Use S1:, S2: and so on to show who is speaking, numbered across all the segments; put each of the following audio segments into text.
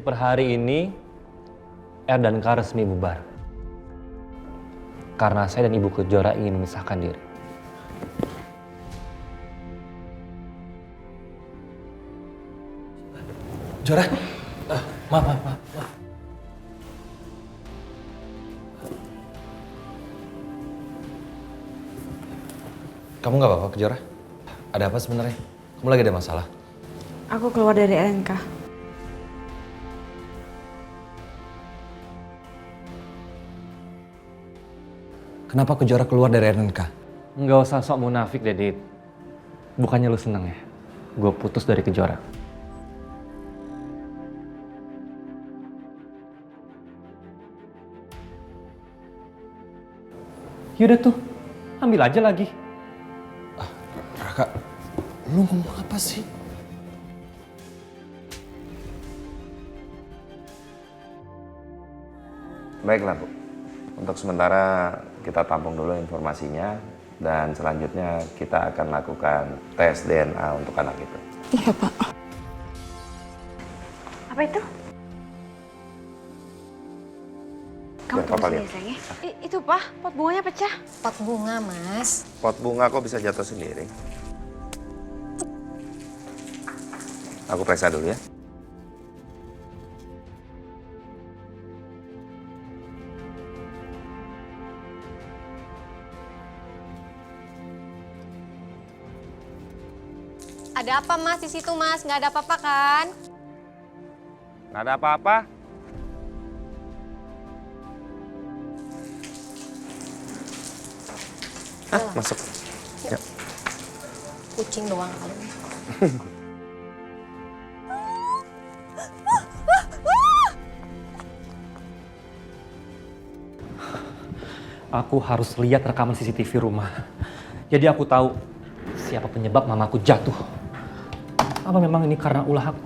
S1: per hari ini R dan K resmi bubar. Karena saya dan Ibu Kejora ingin memisahkan diri.
S2: Jora, maaf. Kamu nggak apa-apa, Kejora? Ada apa sebenarnya? Kamu lagi ada masalah?
S3: Aku keluar dari RNK.
S2: Kenapa Kejora keluar dari RNK?
S1: Nggak usah sok munafik deh, Dit. Bukannya lu seneng ya? Gue putus dari Kejora. Yaudah tuh, ambil aja lagi.
S2: Raka, lu ngomong apa sih?
S4: Baiklah Bu, untuk sementara kita tampung dulu informasinya dan selanjutnya kita akan lakukan tes DNA untuk anak itu.
S3: Iya, Pak. Apa itu? Kamu
S4: Biar
S3: tunggu
S4: Papa
S3: sini,
S4: lihat.
S3: sayang ya. Itu, Pak, pot bunganya pecah.
S5: Pot bunga, Mas.
S4: Pot bunga kok bisa jatuh sendiri? Aku periksa dulu ya.
S5: Ada apa, Mas, di situ, Mas? Nggak ada apa-apa, kan?
S4: Nggak ada apa-apa. Masuk. Ya.
S5: Kucing doang kali.
S1: Aku harus lihat rekaman CCTV rumah. Jadi aku tahu siapa penyebab mamaku jatuh. Apa memang ini karena ulah aku?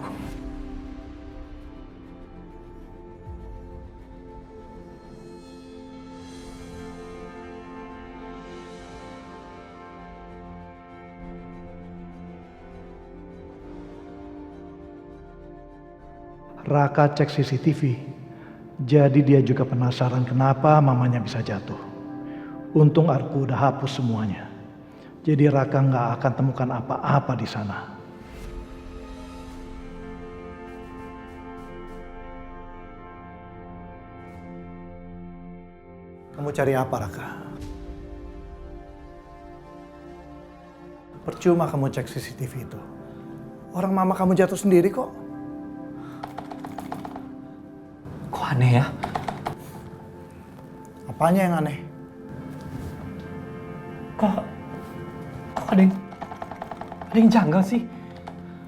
S6: Raka cek CCTV, jadi dia juga penasaran kenapa mamanya bisa jatuh. Untung Arku udah hapus semuanya, jadi Raka nggak akan temukan apa-apa di sana. Kamu cari apa, Raka? Percuma kamu cek CCTV itu. Orang mama kamu jatuh sendiri kok.
S1: Kok aneh ya?
S6: Apanya yang aneh?
S1: Kok ada yang janggal sih?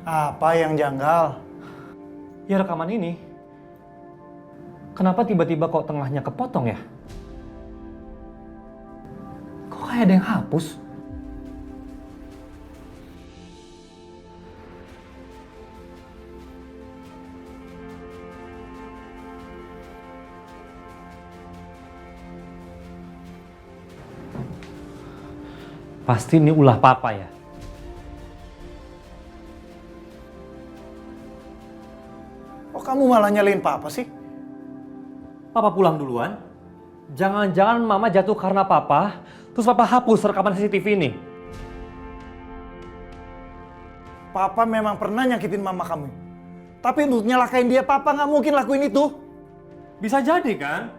S6: Apa yang janggal?
S1: Ya rekaman ini. Kenapa tiba-tiba kok tengahnya kepotong ya? Kok kayak ada yang hapus? Pasti ini ulah papa ya.
S6: Kok kamu malah nyalain papa sih?
S1: Papa pulang duluan. Jangan-jangan mama jatuh karena papa, terus papa hapus rekaman CCTV ini.
S6: Papa memang pernah nyakitin mama kamu. Tapi untuk nyalakain dia, papa nggak mungkin lakuin itu.
S1: Bisa jadi kan?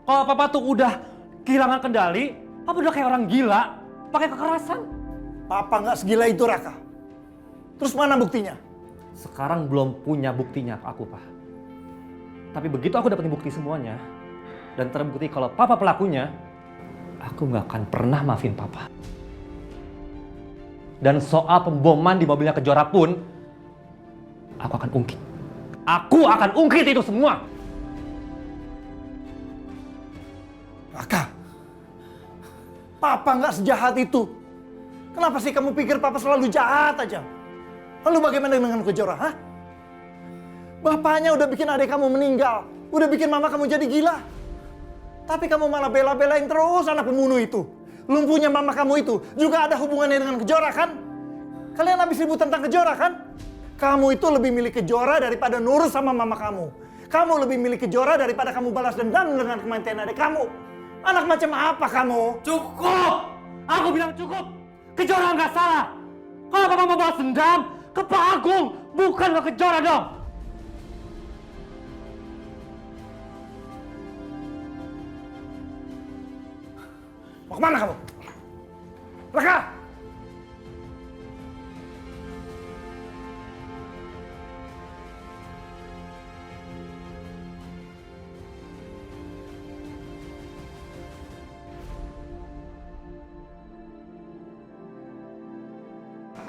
S1: Kalau papa tuh udah kehilangan kendali, papa udah kayak orang gila, pakai kekerasan.
S6: Papa nggak segila itu, Raka. Terus mana buktinya?
S1: Sekarang belum punya buktinya aku, Pak. Tapi begitu aku dapetin bukti semuanya, dan terbukti kalau papa pelakunya, aku nggak akan pernah maafin papa. Dan soal pemboman di mobilnya Kejora pun, aku akan ungkit. Aku akan ungkit itu semua.
S6: Raka, papa nggak sejahat itu. Kenapa sih kamu pikir papa selalu jahat aja? Lalu bagaimana dengan Kejora, hah? Bapaknya udah bikin adik kamu meninggal, udah bikin mama kamu jadi gila. Tapi kamu malah bela-belain terus anak pembunuh itu. Lumpuhnya mama kamu itu juga ada hubungannya dengan Kejora kan? Kalian habis ribut tentang Kejora kan? Kamu itu lebih milih Kejora daripada nurut sama mama kamu. Kamu lebih milih Kejora daripada kamu balas dendam dengan kematian adik kamu. Anak macam apa kamu?
S1: Cukup! Aku bilang cukup! Kejora nggak salah! Kalau Papa mau balas dendam, ke Pak Agung, bukan ke Kejora dong!
S6: Mau kemana kamu? Raka!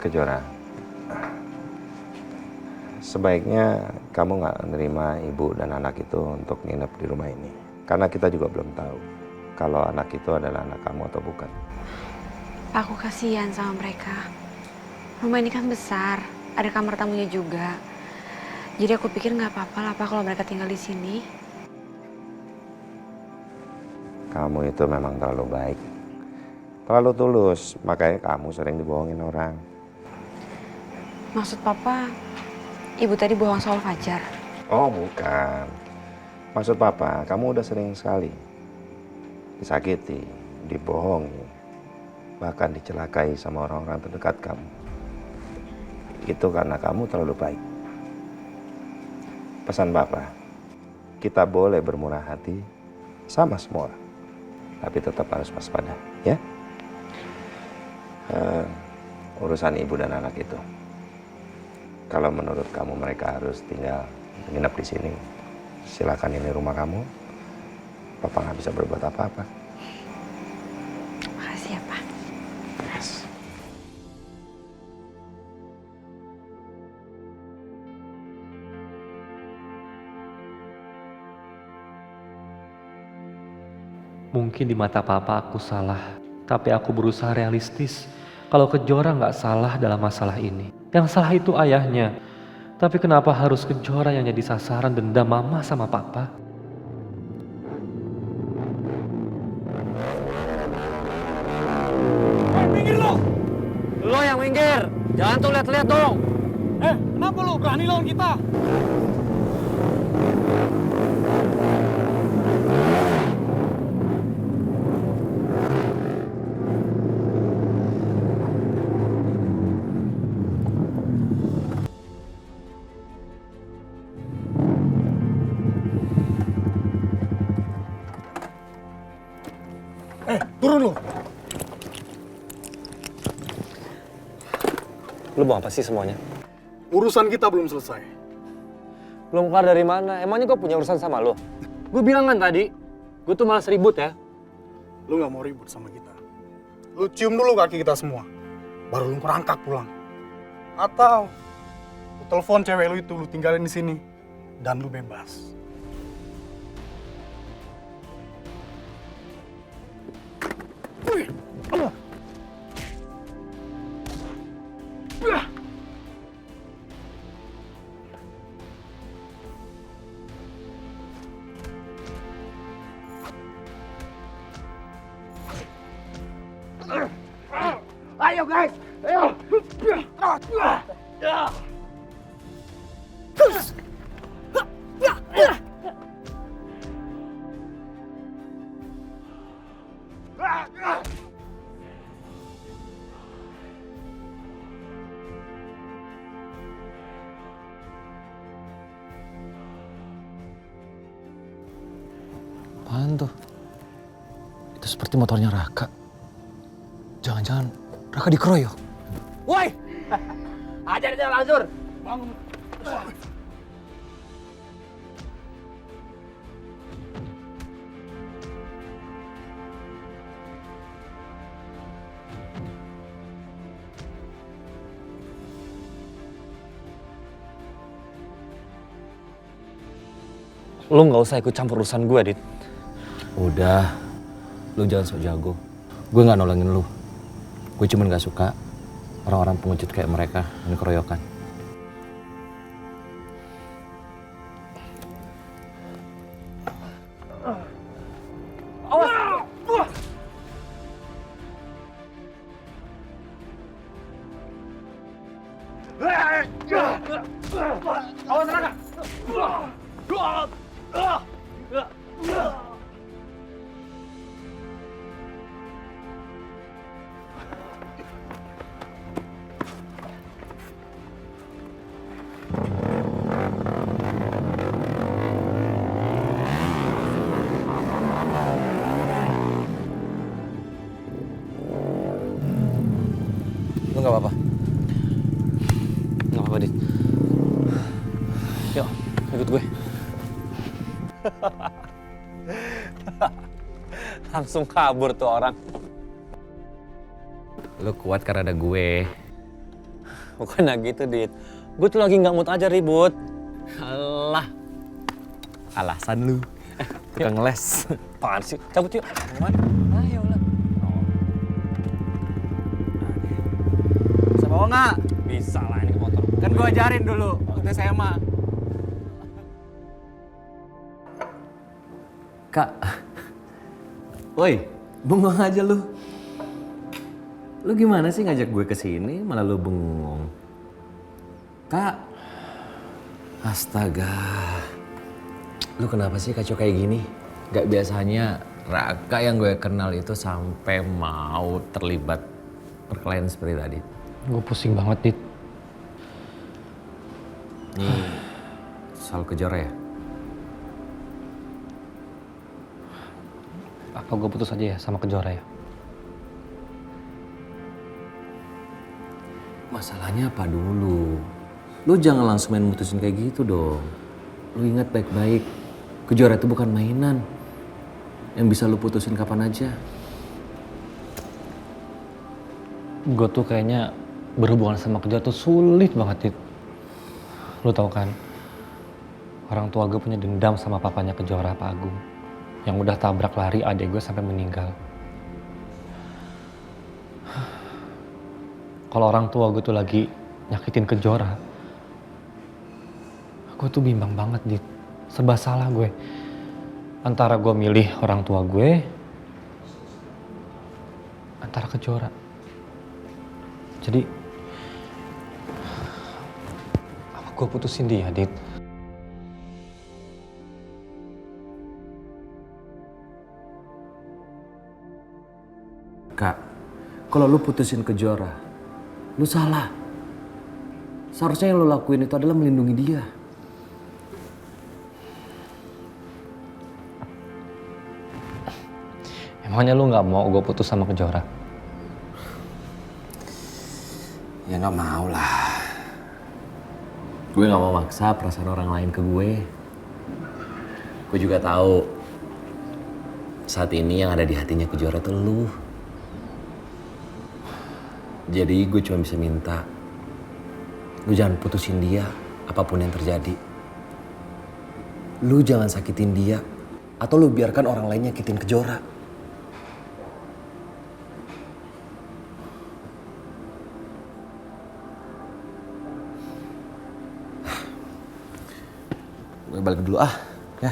S4: Kejora, sebaiknya kamu nggak nerima ibu dan anak itu untuk nginep di rumah ini. Karena kita juga belum tahu kalau anak itu adalah anak kamu atau bukan.
S3: Aku kasihan sama mereka. Rumah ini kan besar, ada kamar tamunya juga. Jadi aku pikir nggak apa-apa lah Pak kalau mereka tinggal di sini.
S4: Kamu itu memang terlalu baik, terlalu tulus, makanya kamu sering dibohongin orang.
S3: Maksud Papa, Ibu tadi bohong soal Fajar.
S4: Oh bukan, maksud Papa, kamu udah sering sekali disakiti, dibohongi, bahkan dicelakai sama orang-orang terdekat kamu. Itu karena kamu terlalu baik. Pesan Papa, kita boleh bermurah hati sama semua orang, tapi tetap harus waspada, ya. Urusan ibu dan anak itu, kalau menurut kamu mereka harus tinggal menginap di sini, silakan, ini rumah kamu. Papa nggak bisa berbuat apa-apa.
S3: Makasih ya Pak.
S4: Yes.
S1: Mungkin di mata Papa aku salah, tapi aku berusaha realistis. Kalau Kejora nggak salah dalam masalah ini. Yang salah itu ayahnya. Tapi kenapa harus Kejora yang jadi sasaran dendam Mama sama Papa?
S6: Minggir lo!
S1: Lo yang minggir! Jangan tuh lihat-lihat dong!
S6: Kenapa lo berani lawan kita? Turun lo!
S2: Lu mau apa sih semuanya?
S7: Urusan kita belum selesai.
S1: Belum kelar dari mana? Emangnya gue punya urusan sama lo? Gue bilang kan tadi, gue tuh malas ribut ya.
S7: Lu nggak mau ribut sama kita. Lu cium dulu kaki kita semua. Baru lu merangkak pulang. Atau lu telepon cewek lu itu, lu tinggalin di sini. Dan lu bebas.
S6: Ayo guys! Ayo!
S2: Apaan tuh? Itu seperti motornya Raka. Jangan-jangan Raka dikeroyok.
S1: Woi! Ajar aja Langsur!
S2: Lu nggak usah ikut campur urusan gue, Dit. Udah, lu jangan sok jago. Gue nggak nolongin lu. Gue cuma nggak suka orang-orang pengecut kayak mereka yang keroyokan.
S6: Awas!
S2: Awas Raka! Lu nggak apa-apa?
S1: Nggak apa-apa, Dit.
S2: Yuk, ikut gue. Langsung kabur tuh orang. Lu kuat karena ada gue. Bukan gitu, Dit. Gue tuh lagi nggak mood aja ribut. Alah. Alasan lu. Tukang ngeles. Apaan sih? Cabut yuk. Kemana? Ayo lah. Bisa bawa nggak? Bisa lah, ini motor. Kan gue ajarin dulu waktu SMA. Kak. Woi, bengong aja lu. Lu gimana sih ngajak gue ke sini malah lu bengong? Kak. Astaga. Lu kenapa sih kacau kayak gini? Gak biasanya Raka yang gue kenal itu sampai mau terlibat perkelahian seperti tadi.
S1: Gue pusing banget, Dit.
S2: Nih, soal Kejora ya?
S1: Apa gue putus aja ya sama Kejora ya?
S2: Masalahnya apa dulu? Lu jangan langsung main mutusin kayak gitu dong. Lu ingat baik-baik, Kejora itu bukan mainan yang bisa lu putusin kapan aja.
S1: Gue tuh kayaknya berhubungan sama Kejora tuh sulit banget, Dit. Lu tau kan, orang tua gue punya dendam sama papanya Kejora, Pak Agung, yang udah tabrak lari adik gue sampai meninggal. Kalau orang tua gue tuh lagi nyakitin Kejora, gue tuh bimbang banget, Dit. Serba salah gue. Antara gue milih orang tua gue, antara Kejora. Jadi, apa gue putusin dia, Dit?
S2: Kak, kalau lu putusin Kejora, lu salah. Seharusnya yang lu lakuin itu adalah melindungi dia.
S1: Emangnya lu gak mau gue putus sama Kejora?
S2: Ya nggak mau lah. Gue nggak mau maksa perasaan orang lain ke gue. Gue juga tahu saat ini yang ada di hatinya Kejora tuh lu. Jadi gue cuma bisa minta lu jangan putusin dia apapun yang terjadi. Lu jangan sakitin dia atau lu biarkan orang lain nyakitin Kejora. Gue balik dulu ya,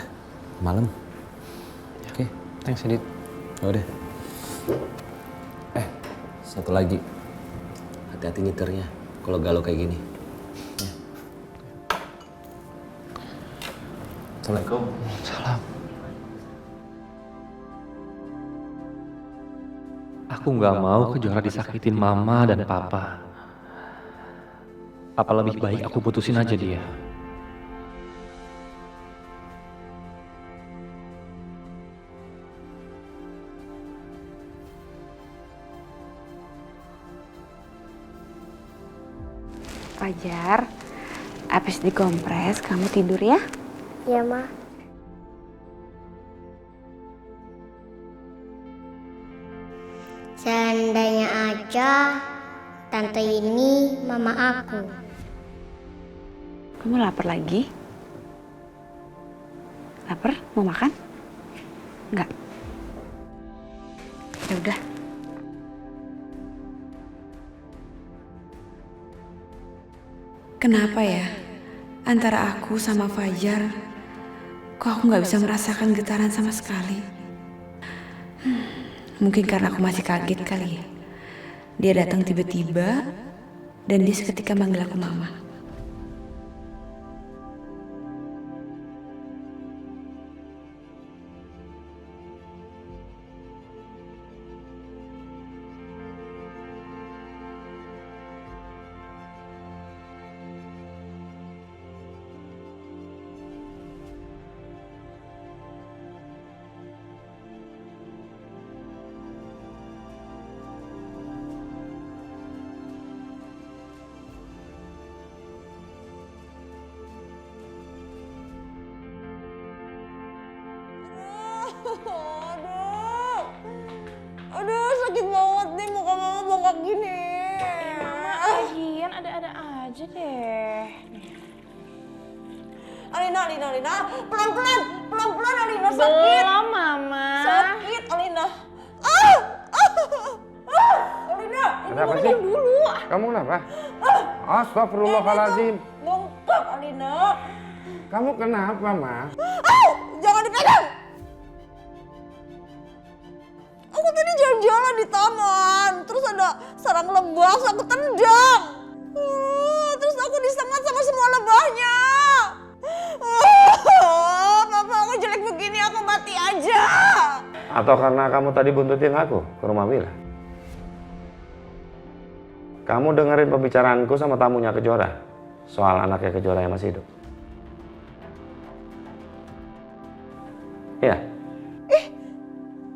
S2: malam. Oke.
S1: Thanks, Dit.
S2: Oh deh. Satu lagi, hati-hati nyetirnya kalau galau kayak gini. Ya. Assalamualaikum.
S1: Salam. Aku gak mau Kejora disakitin mama dan papa. Apa lebih baik aku putusin aja dia?
S3: Fajar, habis dikompres, kamu tidur ya?
S8: Iya, Ma. Seandainya aja tante ini mama aku.
S3: Kamu lapar lagi? Lapar? Mau makan? Enggak? Ya udah. Kenapa ya? Antara aku sama Fajar, kok aku nggak bisa merasakan getaran sama sekali? Mungkin karena aku masih kaget kali ya. Dia datang tiba-tiba, dan dia seketika manggil aku mama.
S9: Aduh, sakit banget nih muka mama bengkak gini.
S10: Mama lagian ada-ada aja deh.
S9: Alina, pelan-pelan Alina, sakit.
S10: Belum, Mama.
S9: Sakit, Alina. Alina,
S4: Kenapa sih?
S9: dulu.
S4: Kamu kenapa? Astagfirullahaladzim.
S9: Bengkak, Alina.
S4: Kamu kenapa, Ma?
S9: Jangan dipegang. Aku tadi jalan-jalan di taman, terus ada sarang lebah, terus aku tendang. Terus aku disengat sama semua lebahnya. Papa, aku jelek begini, aku mati aja.
S4: Atau karena kamu tadi buntutin aku ke rumah Wila? Kamu dengerin pembicaraanku sama tamunya Kejora soal anaknya Kejora yang masih hidup? Iya.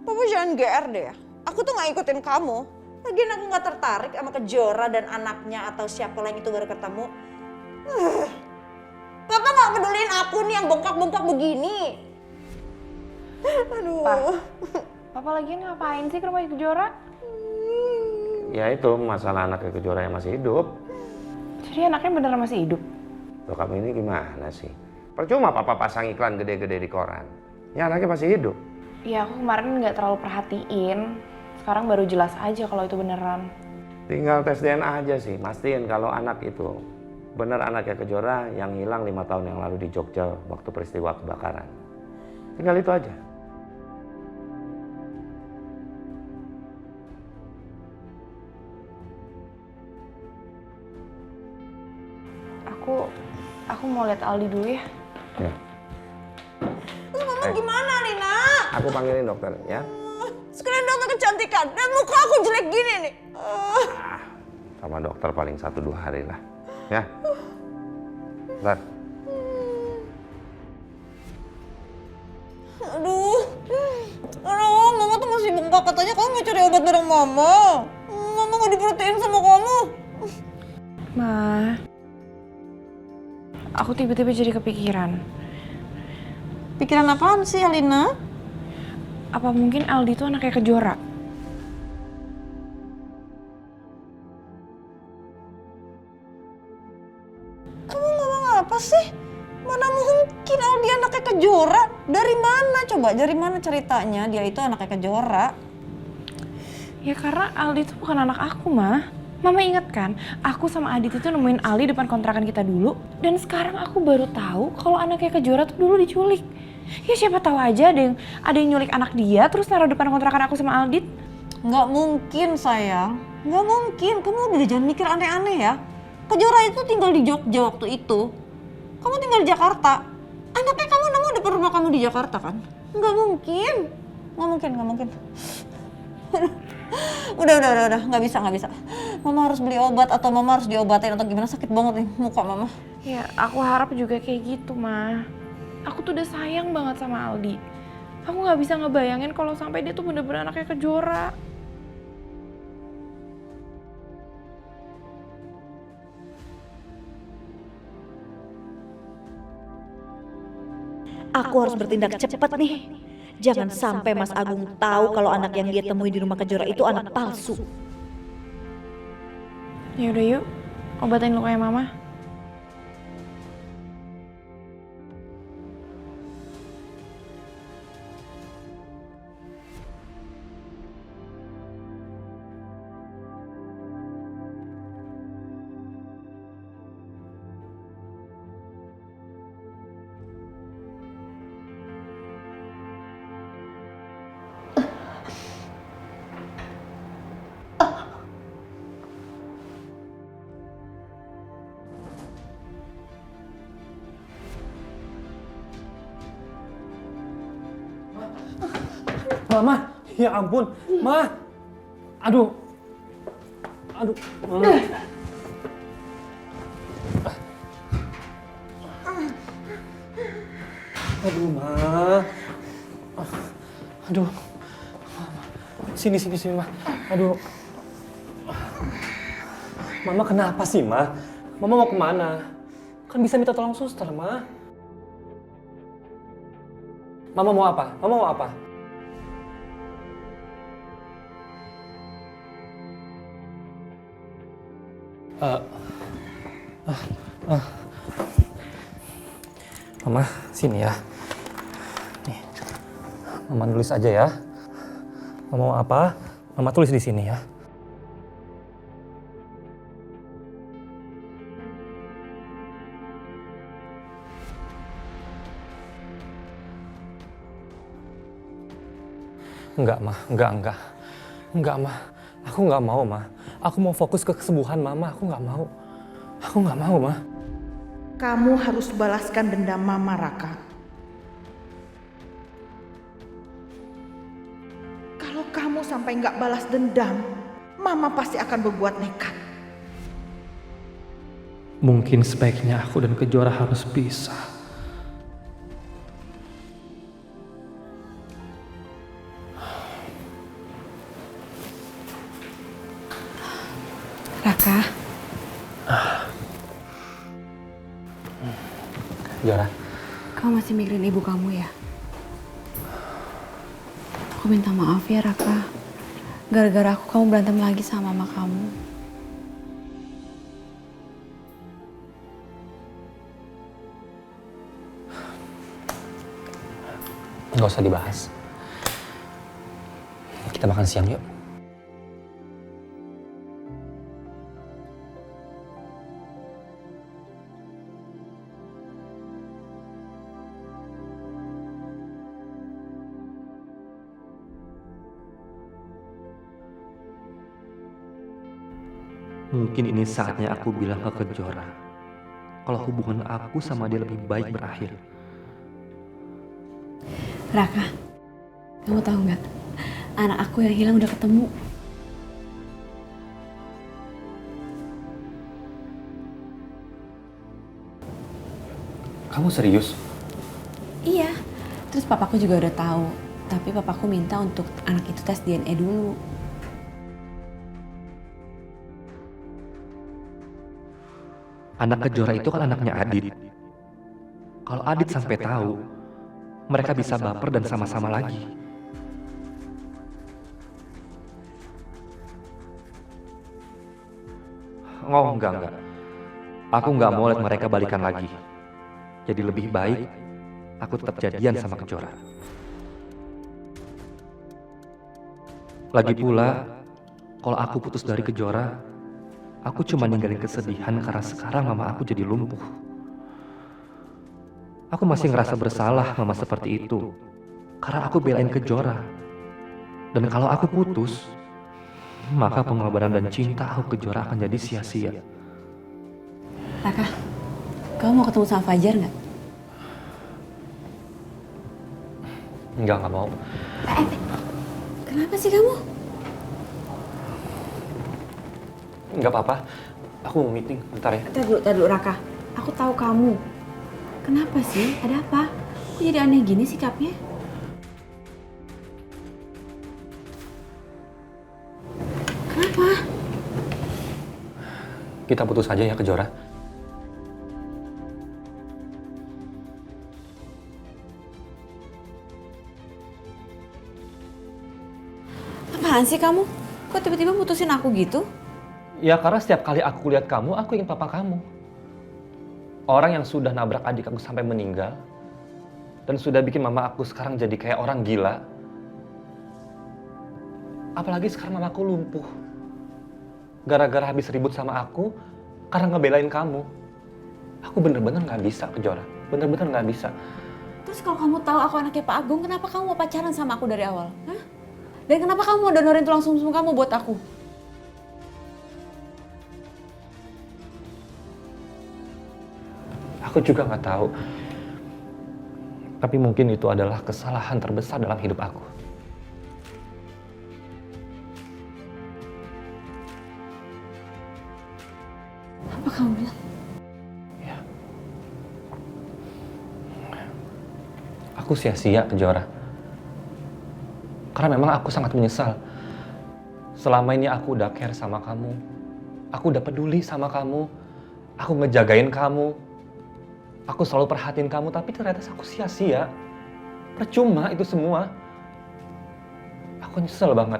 S9: Papa jangan GR deh ya. Aku tuh gak ikutin kamu. Lagian aku gak tertarik sama Kejora dan anaknya atau siapa lain itu baru ketemu. Papa gak peduliin aku nih yang bengkak-bengkak begini. Aduh.
S10: Papa lagian ngapain sih ke rumah Kejora?
S4: Ya itu masalah anaknya Kejora yang masih hidup.
S10: Jadi anaknya beneran masih hidup?
S4: Loh, kamu ini gimana sih? Percuma papa pasang iklan gede-gede di koran. Ya anaknya masih hidup.
S10: Ya aku kemarin nggak terlalu perhatiin. Sekarang baru jelas aja kalau itu beneran.
S4: Tinggal tes DNA aja sih, mastiin kalau anak itu bener anaknya Kejora yang hilang 5 tahun yang lalu di Jogja waktu peristiwa kebakaran. Tinggal itu aja.
S10: Aku mau lihat Aldi dulu ya.
S4: Ya.
S9: Terus mama gimana, Lina?
S4: Aku panggilin dokter ya.
S9: Sekalian dokter kecantikan dan muka aku jelek gini nih.
S4: Sama dokter paling 1-2 hari lah. Ya. Bentar.
S9: Aduh, mama tuh masih bengkak. Katanya kamu mau cari obat bareng mama. Mama gak diperhatiin sama kamu.
S10: Ma, aku tiba-tiba jadi kepikiran.
S9: Pikiran apaan sih, Alina?
S10: Apa mungkin Aldi itu anaknya Kejora?
S9: Kamu ngomong apa sih? Mana mungkin Aldi anaknya Kejora? Dari mana coba? Dari mana ceritanya dia itu anaknya Kejora?
S10: Ya karena Aldi itu bukan anak aku, Ma. Mama ingat kan, aku sama Adit itu nemuin Aldi depan kontrakan kita dulu. Dan sekarang aku baru tahu kalau anaknya Kejora tuh dulu diculik. Ya siapa tahu aja ada yang nyulik anak dia terus naruh depan kontrakan aku sama Aldit.
S9: Nggak mungkin, sayang. Nggak mungkin. Kamu udah jangan mikir aneh-aneh ya. Kejora itu tinggal di Jogja waktu itu. Kamu tinggal di Jakarta. Anaknya kamu namun depan rumah kamu di Jakarta kan? Nggak mungkin. Nggak mungkin. Udah. Nggak bisa. Mama harus beli obat atau mama harus diobatin atau gimana, sakit banget nih muka mama.
S10: Ya aku harap juga kayak gitu, Ma. Aku tuh udah sayang banget sama Aldi. Aku nggak bisa ngebayangin kalau sampai dia tuh bener-bener anaknya Kejora.
S11: Aku harus bertindak cepat nih. Jangan sampai Mas Agung tahu kalau anak yang dia temui di rumah Kejora itu anak palsu.
S10: Ya udah yuk, obatin lukanya Mama.
S1: Mama, ya ampun, Ma. Aduh. Ma. Aduh, Ma. Aduh. Sini, Ma. Aduh. Mama kenapa sih, Ma? Mama mau kemana? Kan bisa minta tolong suster, Ma. Mama mau apa?
S2: Mama, sini ya. Nih, Mama tulis aja ya. Mama mau apa? Mama tulis di sini ya. Enggak, Ma. Enggak. Enggak, Ma. Aku nggak mau, Ma. Aku mau fokus ke kesembuhan Mama. Aku nggak mau. Aku nggak mau, Ma.
S12: Kamu harus balaskan dendam Mama, Raka. Kalau kamu sampai nggak balas dendam, Mama pasti akan berbuat nekat.
S1: Mungkin sebaiknya aku dan Kejora harus pisah.
S3: Raka,
S2: Kejora.
S3: kamu masih mikirin ibu kamu ya? Aku minta maaf ya Raka. Gara-gara aku kamu berantem lagi sama mama kamu.
S2: Nggak usah dibahas. Kita makan siang yuk.
S1: Mungkin ini saatnya aku bilang ke Kejora kalau hubungan aku sama dia lebih baik berakhir.
S3: Raka, kamu tahu nggak? Anak aku yang hilang udah ketemu.
S2: Kamu serius?
S3: Iya, terus papaku juga udah tahu. Tapi papaku minta untuk anak itu tes DNA dulu.
S1: Anak Kejora itu kan anaknya Adit. Kalau Adit sampai tahu, mereka bisa baper dan sama-sama lagi. Oh, enggak. Aku nggak mau lihat mereka balikan lagi. Jadi lebih baik aku tetap jadian sama Kejora. Lagi pula, kalau aku putus dari Kejora, aku cuma ninggalin kesedihan karena sekarang mama aku jadi lumpuh. Aku masih ngerasa bersalah mama seperti itu, karena aku belain Kejora. Dan kalau aku putus, maka pengorbanan dan cinta aku Kejora akan jadi sia-sia.
S3: Raka, kamu mau ketemu sama Fajar nggak?
S2: Nggak mau.
S3: Kenapa sih kamu?
S2: Nggak apa-apa. Aku mau meeting, bentar ya.
S3: Tar dulu Raka. Aku tahu kamu. Kenapa sih? Ada apa? Kok jadi aneh gini sikapnya? Kenapa?
S2: Kita putus aja ya, Kejora.
S3: Apaan sih kamu? Kok tiba-tiba putusin aku gitu?
S2: Ya karena setiap kali aku lihat kamu, aku ingin papa kamu. Orang yang sudah nabrak adik aku sampai meninggal, dan sudah bikin mama aku sekarang jadi kayak orang gila. Apalagi sekarang mamaku lumpuh. Gara-gara habis ribut sama aku, karena ngebelain kamu. Aku bener-bener gak bisa, Kejora. Bener-bener gak bisa.
S3: Terus kalau kamu tahu aku anaknya Pak Agung, kenapa kamu mau pacaran sama aku dari awal? Hah? Dan kenapa kamu mau donorin tulang sumsum kamu buat aku?
S2: Aku juga nggak tahu. Tapi mungkin itu adalah kesalahan terbesar dalam hidup aku.
S3: Apa kamu bilang?
S2: Ya. Aku sia-sia, Kejora. Karena memang aku sangat menyesal. Selama ini aku udah care sama kamu. Aku udah peduli sama kamu. Aku ngejagain kamu. Aku selalu perhatiin kamu, tapi ternyata aku sia-sia. Percuma itu semua. Aku nyesel banget.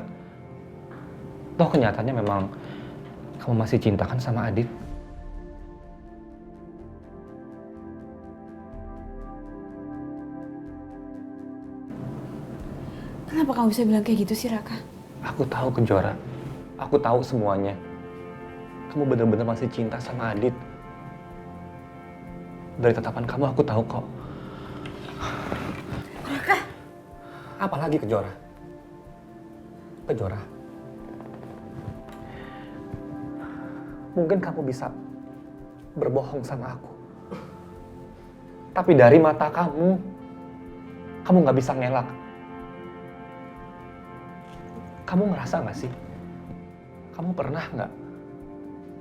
S2: Toh kenyataannya memang
S1: Kamu masih cinta kan sama Adit?
S3: Kenapa kamu bisa bilang kayak gitu sih, Raka?
S1: Aku tahu Kejora. Aku tahu semuanya. Kamu benar-benar masih cinta sama Adit. Dari tatapan kamu aku tahu kok.
S3: Raka!
S1: Apalagi Kejora? Kejora. Mungkin kamu bisa berbohong sama aku. Tapi dari mata kamu nggak bisa ngelak. Kamu ngerasa nggak sih? Kamu pernah nggak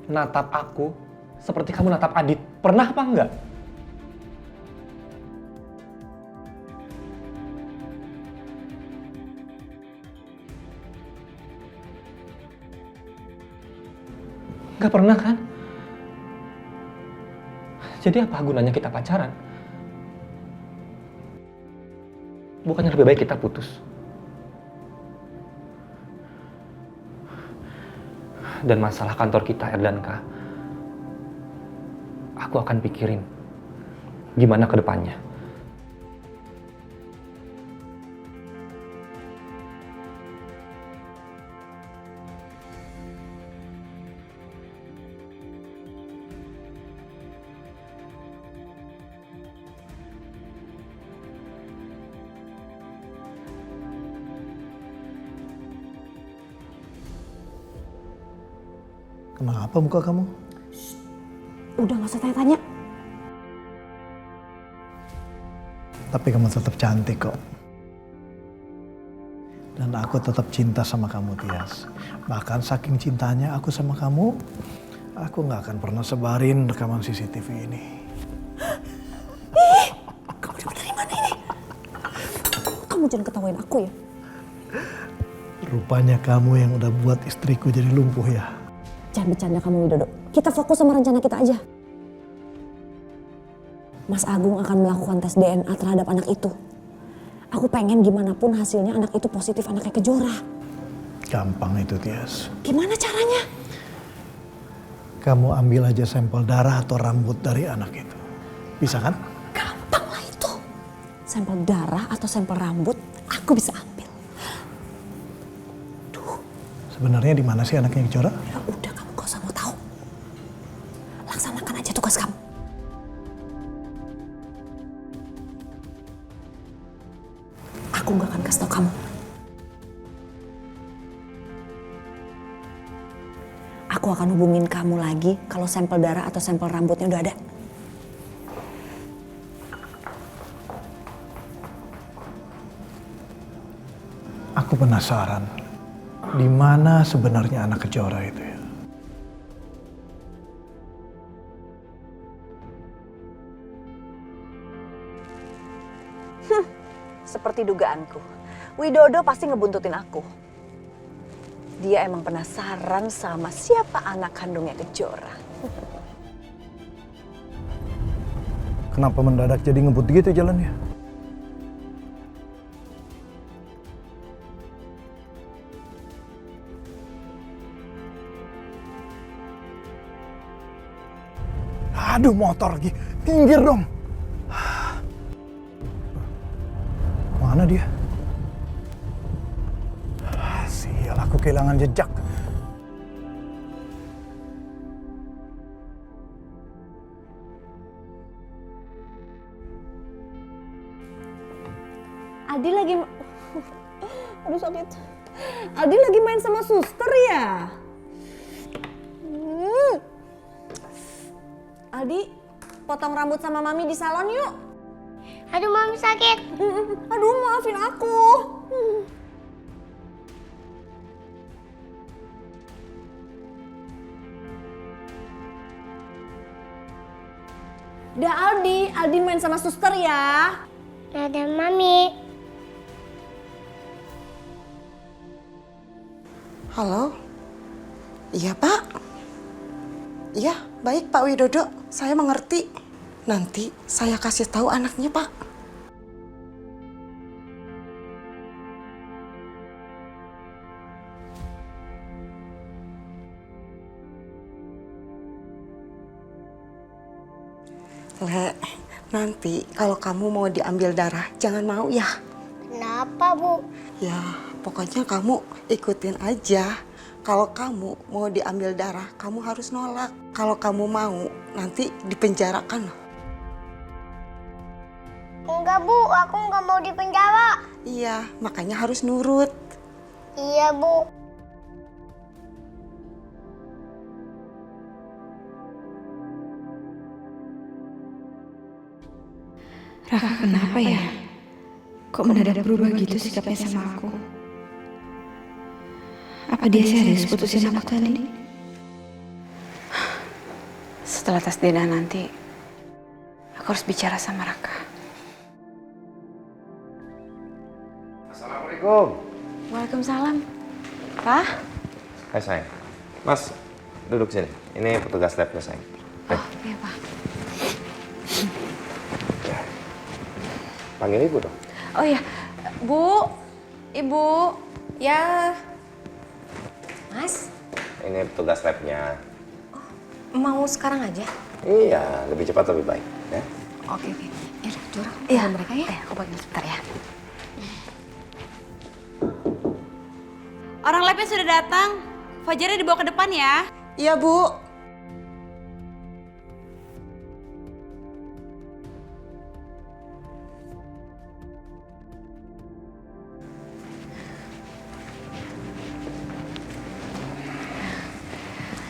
S1: natap aku seperti kamu natap Adit? Pernah apa enggak? Nggak pernah kan? Jadi apa gunanya kita pacaran? Bukannya lebih baik kita putus? Dan masalah kantor kita, Erdanka, aku akan pikirin gimana ke depannya.
S6: Kenapa muka kamu?
S11: Udah gak usah tanya-tanya.
S6: Tapi kamu tetap cantik kok. Dan aku tetap cinta sama kamu, Tias. Bahkan saking cintanya aku sama kamu, aku gak akan pernah sebarin rekaman CCTV ini.
S11: Kamu dapat dari mana ini? Kamu jangan ketawain aku ya.
S6: Rupanya kamu yang udah buat istriku jadi lumpuh ya.
S11: Jangan bercanda kamu, Widodo. Kita fokus sama rencana kita aja. Mas Agung akan melakukan tes DNA terhadap anak itu. Aku pengen gimana pun hasilnya anak itu positif anaknya Kejora.
S6: Gampang itu, Tias.
S11: Gimana caranya?
S6: Kamu ambil aja sampel darah atau rambut dari anak itu. Bisa kan?
S11: Gampang lah itu. Sampel darah atau sampel rambut aku bisa ambil.
S6: Sebenarnya di mana sih anaknya Kejora?
S11: Ya udah, kamu gak usah mau tahu. Laksanakan aja tugas kamu. Aku gak akan kasih tau kamu. Aku akan hubungin kamu lagi kalau sampel darah atau sampel rambutnya udah ada.
S6: Aku penasaran. Di mana sebenarnya anak Kejora itu ya?
S11: Seperti dugaanku, Widodo pasti ngebuntutin aku. Dia emang penasaran sama siapa anak kandungnya Kejora.
S6: Kenapa mendadak jadi ngebut gitu jalannya? Aduh, motor lagi. Pinggir dong. Mana dia? Sial, aku kehilangan jejak.
S9: Adi lagi... Aduh sakit. Adi lagi main sama suster ya? Aldi, potong rambut sama Mami di salon yuk.
S8: Aduh, Mami sakit.
S9: Aduh, maafin aku. Udah Aldi main sama suster ya.
S8: Dadah, Mami.
S12: Halo? Iya, Pak? Iya, baik Pak Widodo. Saya mengerti. Nanti saya kasih tahu anaknya, Pak. Le, nanti kalau kamu mau diambil darah, jangan mau ya.
S8: Kenapa, Bu?
S12: Ya, pokoknya kamu ikutin aja. Kalau kamu mau diambil darah, kamu harus nolak. Kalau kamu mau, nanti dipenjarakan loh.
S8: Enggak, Bu. Aku nggak mau di penjara.
S12: Iya, makanya harus nurut.
S8: Iya, Bu.
S3: Raka kenapa ya? Kok mendadak berubah gitu sikapnya sama aku? Apa dia serius putusin aku tadi? Setelah tes DNA nanti, aku harus bicara sama Raka.
S4: Assalamualaikum.
S3: Waalaikumsalam. Pak?
S4: Hai sayang. Mas, duduk sini. Ini petugas labnya sayang.
S3: Oh, iya Pak.
S4: Panggil ibu dong.
S3: Oh iya, Bu, Ibu, ya.
S5: Mas,
S4: Ini petugas labnya.
S5: mau sekarang aja?
S4: Iya, lebih cepat lebih baik. Ya.
S5: Oke. Ya, Jora,
S3: Iya,
S5: mereka ya.
S3: Aku panggil sebentar ya. Orang labnya sudah datang. Fajarnya dibawa ke depan ya.
S12: Iya, Bu.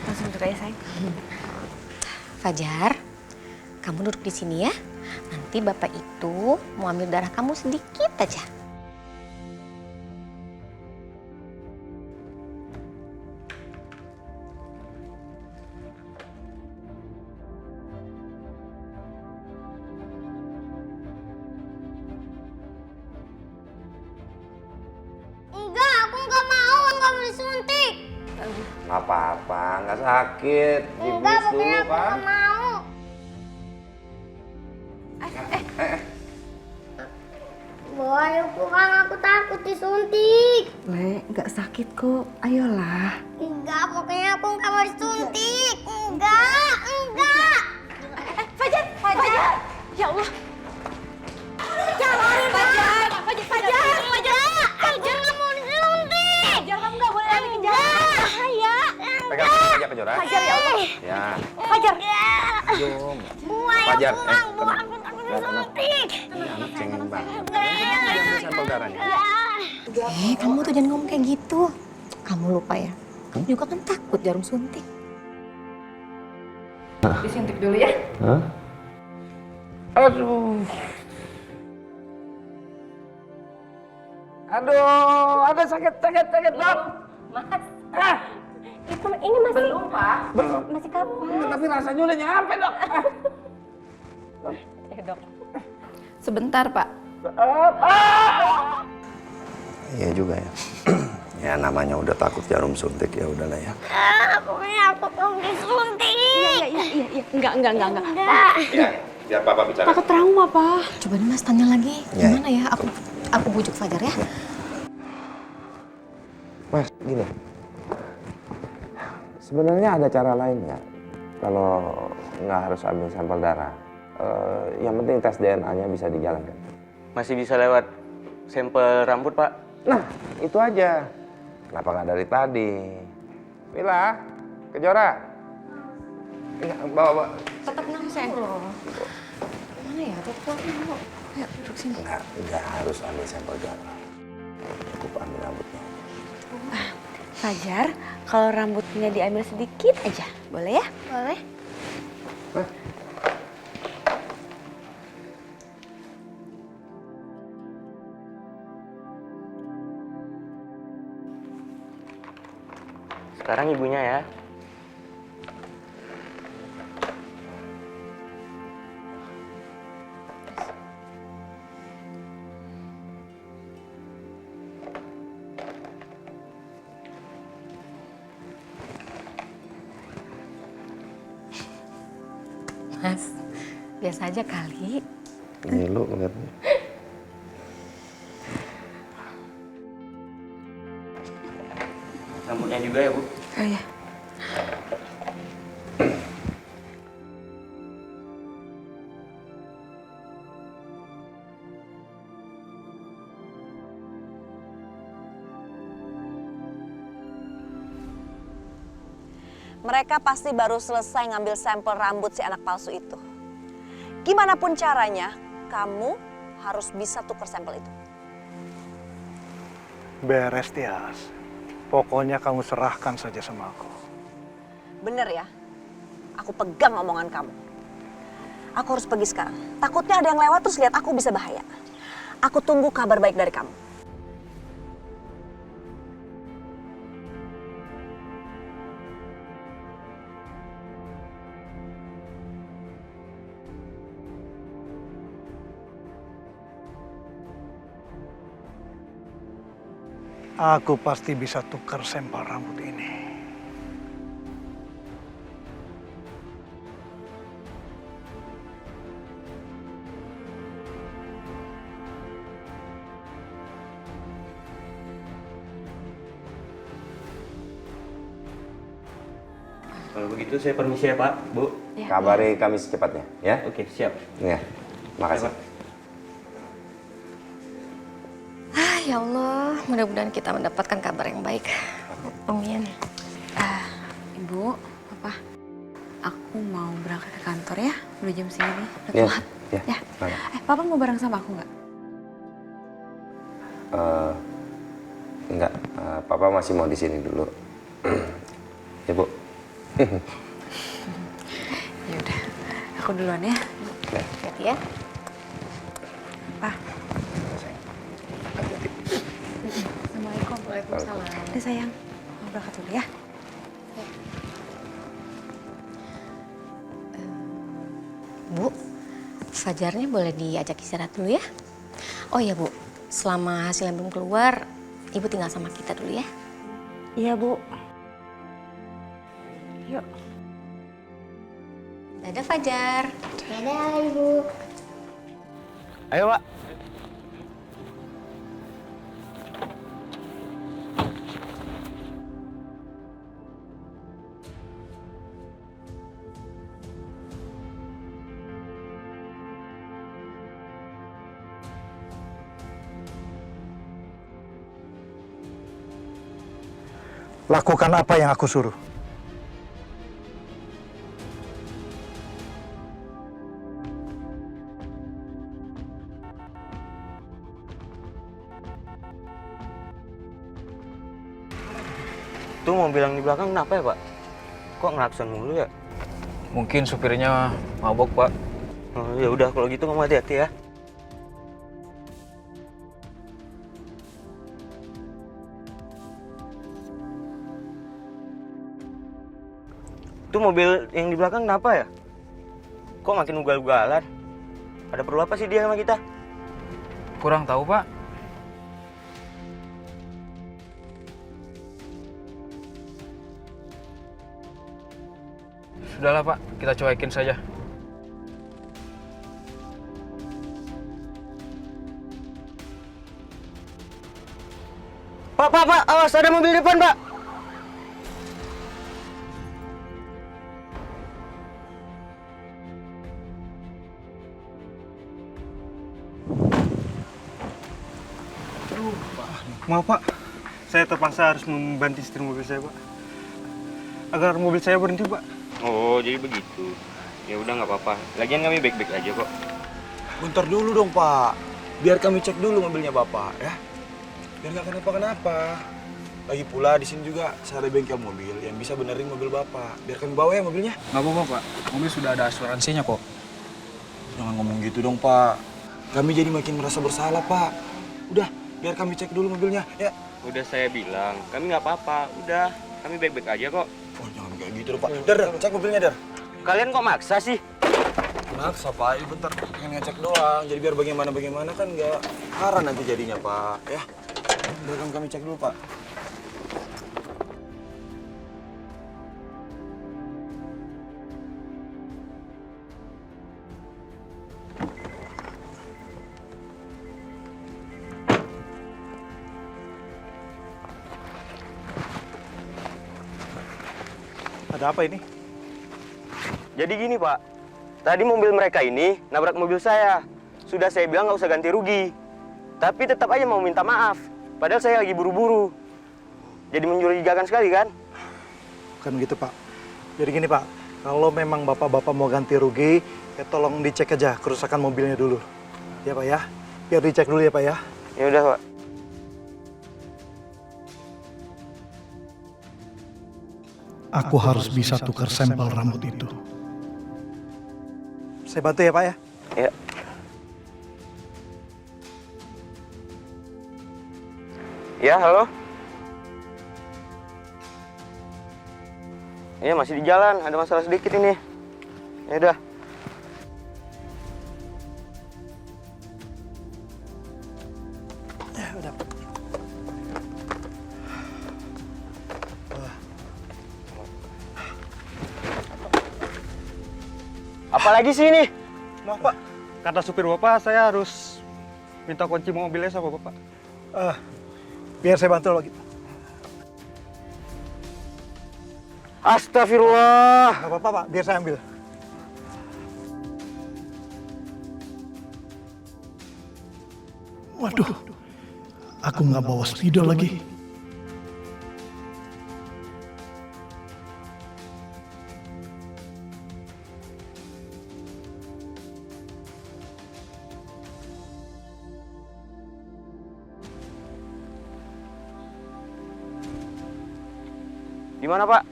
S3: Langsung duduk aja, sayang.
S5: Fajar, kamu duduk di sini ya. Nanti bapak itu mau ambil darah kamu sedikit aja.
S8: Enggak, aku nggak mau disuntik.
S4: Nggak apa-apa, nggak sakit.
S8: Enggak,
S4: Dibius
S8: pokoknya
S4: dulu
S8: aku
S4: kan.
S8: nggak mau. Boy, aku takut disuntik.
S3: Le, nggak sakit kok. Ayolah.
S8: Enggak, pokoknya aku nggak mau disuntik. Enggak.
S3: Fajar. Ya Allah.
S8: Fajar nggak mau disuntik.
S3: Fajar kamu nggak boleh lagi kejar. Bahaya.
S4: Pegang aja ke Jora.
S3: Fajar ya Allah.
S4: Ya.
S3: Fajar.
S4: Jom.
S8: Buang,
S4: Fajar,
S8: buang,
S4: tenang.
S8: aku takut
S4: Ya, tenang.
S8: disuntik.
S4: Iya, cengeng banget. Jangan sampel darahnya.
S5: Kamu tuh jangan ngomong kayak gitu. Kamu lupa ya, kamu juga kan takut jarum suntik.
S3: Disuntik dulu ya.
S4: Hah? Aduh. Ada sakit, dok.
S5: Mas, ini masih...
S3: Belum, Pak.
S5: Masih kapan?
S4: Tapi rasanya udah nyampe, dok.
S5: Ya dok.
S3: Sebentar, Pak.
S4: Iya juga ya. Ya namanya udah takut jarum suntik, ya udahlah ya.
S8: Pokoknya aku mau disuntik.
S3: Iya. Enggak.
S4: Ya, biar papa bicara.
S3: Takut trauma, Pak.
S5: Coba nih Mas tanya lagi,
S4: Ya.
S5: gimana ya? Aku bujuk Fajar ya.
S4: Mas, gini. Sebenarnya ada cara lain nggak? Kalau nggak harus ambil sampel darah. Yang penting tes DNA-nya bisa dijalankan.
S13: Masih bisa lewat sampel rambut, Pak.
S4: Nah, itu aja. Kenapa nggak dari tadi? Mila, Kejora. Iya, bawa.
S5: Tetap nangis sayang. Mana ya? Tetap nangis. Ayo duduk sini.
S4: Nggak harus ambil sampel darah. Cukup ambil rambutnya.
S3: Fajar, kalau rambutnya diambil sedikit aja, boleh ya?
S8: Boleh.
S13: Sekarang ibunya ya.
S5: Mas, biasa aja kali.
S4: Ngilu ngeliatnya.
S13: Rambutnya juga ya, Bu.
S3: Oh iya.
S11: Mereka pasti baru selesai ngambil sampel rambut si anak palsu itu. Gimana pun caranya, kamu harus bisa tukar sampel itu.
S7: Beres, Tias. Pokoknya kamu serahkan saja sama aku.
S11: Bener ya? Aku pegang omongan kamu. Aku harus pergi sekarang. Takutnya ada yang lewat terus lihat aku bisa bahaya. Aku tunggu kabar baik dari kamu.
S7: Aku pasti bisa tukar sampel rambut ini.
S13: Kalau begitu saya permisi ya Pak, Bu.
S3: Ya.
S4: Kabari kami secepatnya, ya?
S13: Oke, siap.
S4: Ya, makasih.
S5: Ya Allah, mudah-mudahan kita mendapatkan kabar yang baik. Amin.
S3: Ibu, Papa, aku mau berangkat ke kantor ya. Udah jam segini, udah
S4: Ya,
S3: telat.
S4: ya.
S3: Papa mau bareng sama aku nggak?
S4: Enggak, Papa masih mau di sini dulu. Ya, Bu.
S3: Ya udah, aku duluan ya.
S5: Hati-hati ya.
S3: Pak. Assalamualaikum. Waalaikumsalam. Udah sayang, mau berangkat dulu ya.
S5: Bu, Fajarnya boleh diajak istirahat dulu ya. Oh iya Bu, selama hasilnya belum keluar, Ibu tinggal sama kita dulu ya.
S3: Iya Bu. Yuk.
S5: Dadah Fajar.
S8: Dadah Ibu.
S13: Ayo Pak.
S7: Lakukan apa yang aku suruh.
S13: Tuh mobil yang di belakang kenapa ya Pak? Kok ngelakson mulu ya?
S2: Mungkin supirnya mabok, Pak.
S13: Oh, ya udah kalau gitu kamu hati-hati ya. Tuh mobil yang di belakang kenapa ya? Kok makin ugal-ugalan? Ada perlu apa sih dia sama kita?
S2: Kurang tahu, Pak. Sudahlah, Pak. Kita cuekin saja.
S13: Pak, awas ada mobil depan, Pak.
S7: Maaf Pak, saya terpaksa harus membanting setir mobil saya Pak. Agar mobil saya berhenti Pak.
S13: Oh, jadi begitu. Ya udah nggak apa-apa. Lagian kami baik-baik aja kok.
S2: Bentar dulu dong, Pak. Biar kami cek dulu mobilnya Bapak, ya. Biar nggak kenapa-kenapa. Lagi pula di sini juga saya ada bengkel mobil yang bisa benerin mobil Bapak. Biar kami bawa ya mobilnya.
S14: Nggak apa-apa, Pak. Mobil sudah ada asuransinya kok.
S2: Jangan ngomong gitu dong, Pak. Kami jadi makin merasa bersalah, Pak. Udah, biar kami cek dulu mobilnya, ya.
S13: Udah saya bilang, kami nggak apa-apa. Udah, kami baik-baik aja kok.
S2: Oh, jangan kayak gitu dong, Pak. Dar, cek mobilnya, Dar.
S13: Kalian kok maksa sih?
S2: Maksa, Pak. Ini bentar, pengen ngecek doang. Jadi biar bagaimana kan nggak haran nanti jadinya, Pak. Ya, biar kami cek dulu, Pak.
S7: Ada apa ini?
S13: Jadi gini Pak, tadi mobil mereka ini nabrak mobil saya. Sudah saya bilang nggak usah ganti rugi. Tapi tetap aja mau minta maaf. Padahal saya lagi buru-buru. Jadi mencurigakan sekali kan?
S7: Bukan gitu Pak.
S6: Jadi gini Pak, kalau memang Bapak-Bapak mau ganti rugi, ya tolong dicek aja kerusakan mobilnya dulu. Ya Pak ya, biar dicek dulu ya Pak ya.
S13: Ya udah, Pak.
S6: Aku harus bisa tukar sampel rambut itu. Saya bantu ya Pak ya?
S13: Ya. Ya, halo. Iya, masih di jalan. Ada masalah sedikit ini. Ya udah.
S6: Ya udah.
S13: Apalagi sih ini?
S7: Maaf Pak, kata supir Bapak saya harus minta kunci mobilnya sama Bapak.
S6: Biar saya bantu lagi.
S13: Astagfirullah.
S6: Gak apa-apa Pak, biar saya ambil. Waduh, aku nggak bawa spidol lagi.
S13: Di mana, Pak?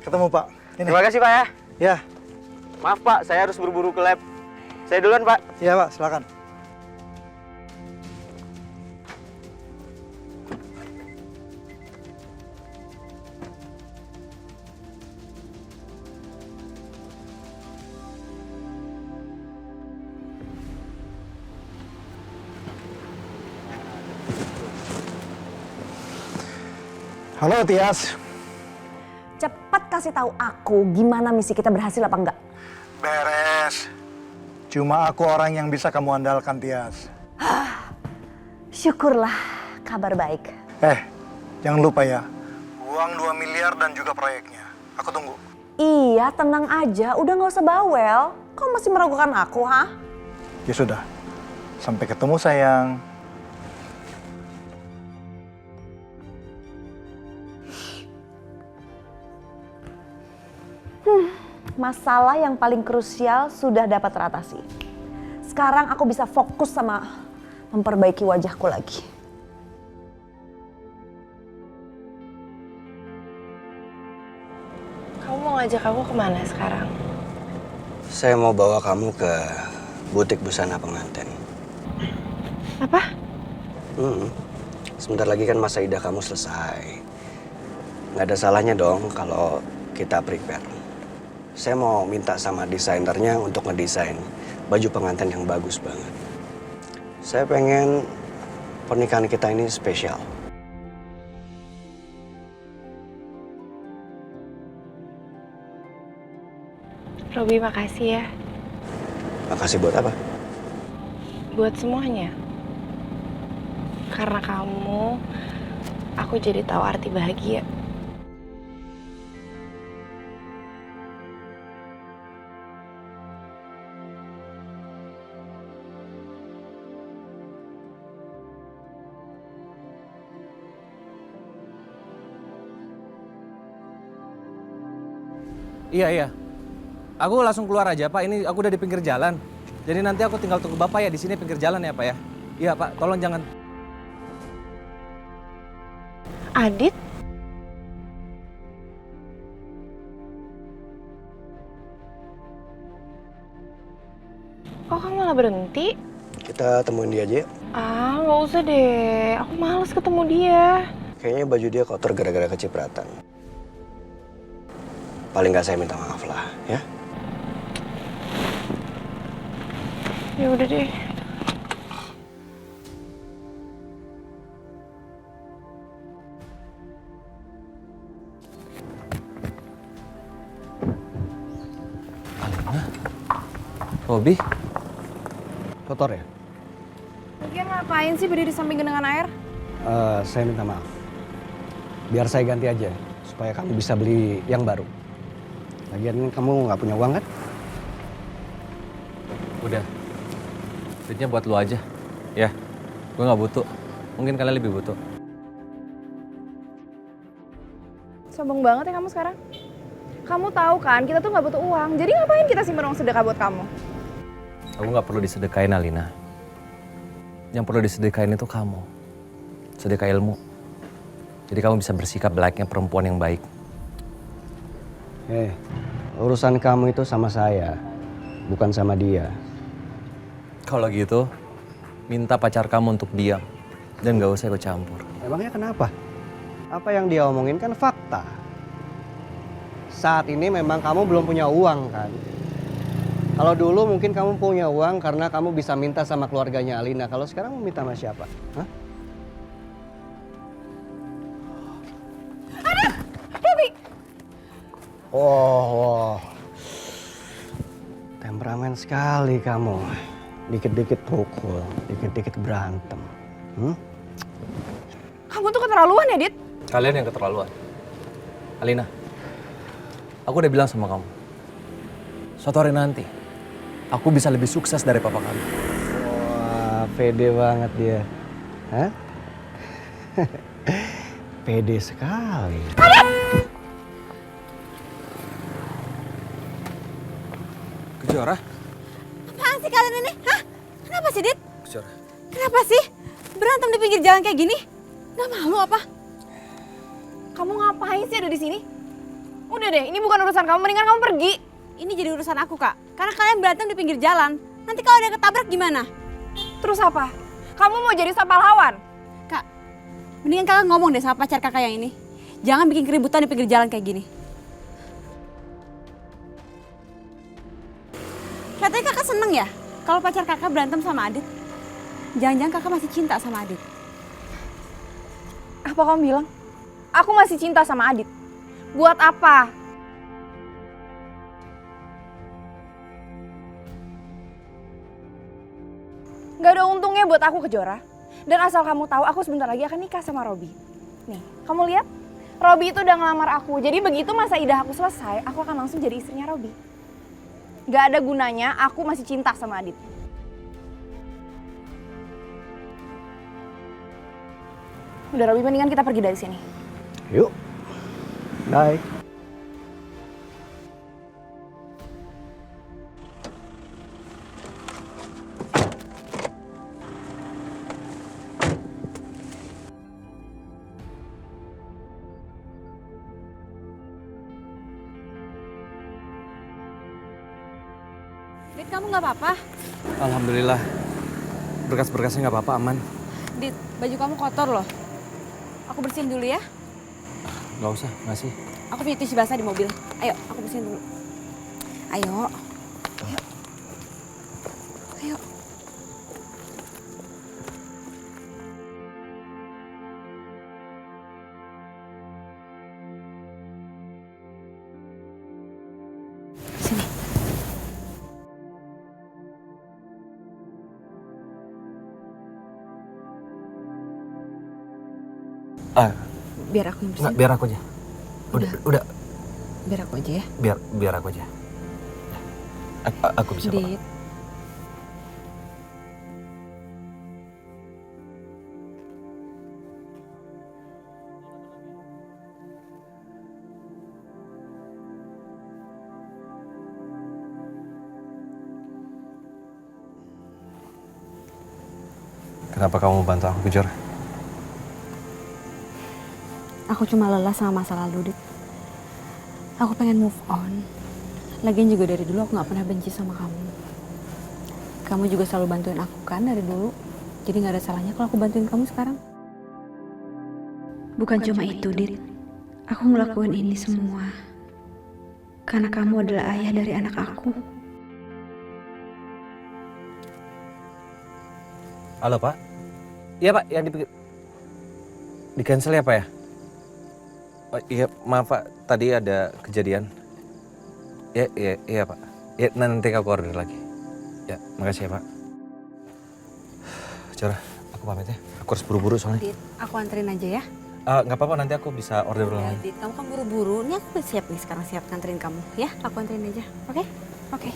S6: Ketemu Pak. Ini.
S13: Terima kasih, Pak ya.
S6: Ya.
S13: Maaf, Pak, saya harus buru-buru ke lab. Saya duluan, Pak.
S6: Iya Pak, silakan. Halo Tias.
S11: Cepat kasih tahu aku gimana misi kita berhasil apa enggak.
S6: Beres. Cuma aku orang yang bisa kamu andalkan, Tias.
S11: Syukurlah, kabar baik.
S6: Jangan lupa ya. Uang 2 miliar dan juga proyeknya. Aku tunggu.
S11: Iya, tenang aja. Udah nggak usah bawel. Kau masih meragukan aku, ha?
S6: Ya sudah. Sampai ketemu, sayang.
S11: Masalah yang paling krusial sudah dapat teratasi. Sekarang aku bisa fokus sama memperbaiki wajahku lagi.
S10: Kamu mau ngajak aku kemana sekarang?
S13: Saya mau bawa kamu ke butik busana pengantin.
S10: Apa?
S13: Sebentar lagi kan masa idah kamu selesai. Nggak ada salahnya dong kalau kita prepare. Saya mau minta sama desainernya untuk ngedesain baju pengantin yang bagus banget. Saya pengen pernikahan kita ini spesial.
S10: Robi, makasih ya.
S13: Makasih buat apa?
S10: Buat semuanya. Karena kamu, aku jadi tahu arti bahagia.
S2: Iya. Aku langsung keluar aja, Pak. Ini aku udah di pinggir jalan. Jadi nanti aku tinggal tunggu Bapak ya di sini pinggir jalan ya, Pak ya. Iya, Pak. Tolong jangan.
S10: Adit? Kok kamu malah berhenti?
S13: Kita temuin dia aja ya.
S10: Nggak usah deh. Aku males ketemu dia.
S13: Kayaknya baju dia kotor gara-gara kecipratan. Paling nggak saya minta maaf lah, ya.
S10: Ya udah deh.
S2: Robi? Kotor ya?
S10: Lagian ngapain sih berdiri samping genangan air?
S2: Saya minta maaf. Biar saya ganti aja, supaya kamu bisa beli yang baru. Lagian kamu nggak punya uang kan? Udah, duitnya buat lu aja. Ya, gue nggak butuh. Mungkin kalian lebih butuh.
S10: Sombong banget ya kamu sekarang. Kamu tahu kan kita tuh nggak butuh uang. Jadi ngapain kita simpen uang sedekah buat kamu?
S2: Aku nggak perlu disedekain, Alina. Yang perlu disedekain itu kamu. Sedekah ilmu. Jadi kamu bisa bersikap layaknya perempuan yang baik.
S13: Urusan kamu itu sama saya, bukan sama dia.
S2: Kalau gitu, minta pacar kamu untuk diam. Dan gak usah ikut campur.
S13: Emangnya kenapa? Apa yang dia omongin kan fakta. Saat ini memang kamu belum punya uang kan? Kalau dulu mungkin kamu punya uang karena kamu bisa minta sama keluarganya Alina. Kalau sekarang mau minta sama siapa? Hah? Oh, temperamen sekali kamu. Dikit-dikit pukul, dikit-dikit berantem.
S10: Kamu tuh keterlaluan ya, Dit?
S2: Kalian yang keterlaluan. Alina, aku udah bilang sama kamu. Suatu hari nanti, aku bisa lebih sukses dari papa kamu.
S13: Wah, pede banget dia. Hah? Pede sekali.
S2: Kejora?
S9: Apaan sih kalian ini? Hah? Kenapa sih, Dit?
S2: Kejora.
S9: Kenapa sih? Berantem di pinggir jalan kayak gini? Gak malu apa?
S10: Kamu ngapain sih ada di sini? Udah deh, ini bukan urusan kamu. Mendingan kamu pergi.
S9: Ini jadi urusan aku, Kak. Karena kalian berantem di pinggir jalan. Nanti kalau ada yang ketabrak gimana?
S10: Terus apa? Kamu mau jadi pahlawan?
S9: Kak, mendingan kakak ngomong deh sama pacar kakak yang ini. Jangan bikin keributan di pinggir jalan kayak gini. Katanya kakak seneng ya kalau pacar kakak berantem sama Adit. Jangan-jangan kakak masih cinta sama Adit.
S10: Apa kamu bilang? Aku masih cinta sama Adit. Buat apa? Gak ada untungnya buat aku, Kejora. Dan asal kamu tahu, aku sebentar lagi akan nikah sama Robi. Nih, kamu lihat? Robi itu udah ngelamar aku. Jadi begitu masa idah aku selesai, aku akan langsung jadi istrinya Robi. Gak ada gunanya aku masih cinta sama Adit. Udah Robi, mendingan kita pergi dari sini.
S13: Yuk. Bye.
S9: Dit, kamu gak apa-apa?
S2: Alhamdulillah. Berkas-berkasnya nggak apa-apa, aman.
S9: Dit, baju kamu kotor loh. Aku bersihin dulu ya.
S2: Nggak usah, ngasih.
S9: Aku punya tisu basah di mobil. Ayo, aku bersihin dulu. Ayo. Ayo. Sini. Biar aku yang bersihin.
S2: Nggak, biar aku aja. Udah.
S9: Biar aku aja ya.
S2: Biar aku aja. Aku bisa kok.
S9: Dit.
S2: Kenapa kamu bantu aku, Kejora?
S9: Aku cuma lelah sama masa lalu, Dit. Aku pengen move on. Lagian juga dari dulu aku gak pernah benci sama kamu. Kamu juga selalu bantuin aku kan dari dulu. Jadi gak ada salahnya kalau aku bantuin kamu sekarang.
S3: Bukan cuma itu, Dit. Aku ngelakuin ini semua karena kamu adalah ayah dari anak aku.
S2: Halo, Pak. Iya, Pak. Yang di cancel ya, Pak ya? Oh, iya, maaf Pak. Tadi ada kejadian. Iya, Pak. Ya, nanti aku order lagi. Ya, makasih ya, Pak. Cora, aku pamit ya. Aku harus buru-buru soalnya.
S9: Dit, aku anterin aja ya.
S2: Nggak apa-apa, nanti aku bisa order ulang
S9: Ya,
S2: lagi.
S9: Dit, kamu kan buru-buru. Ini aku udah siap nih sekarang, siap nganterin kamu. Ya, aku anterin aja. Oke? Oke.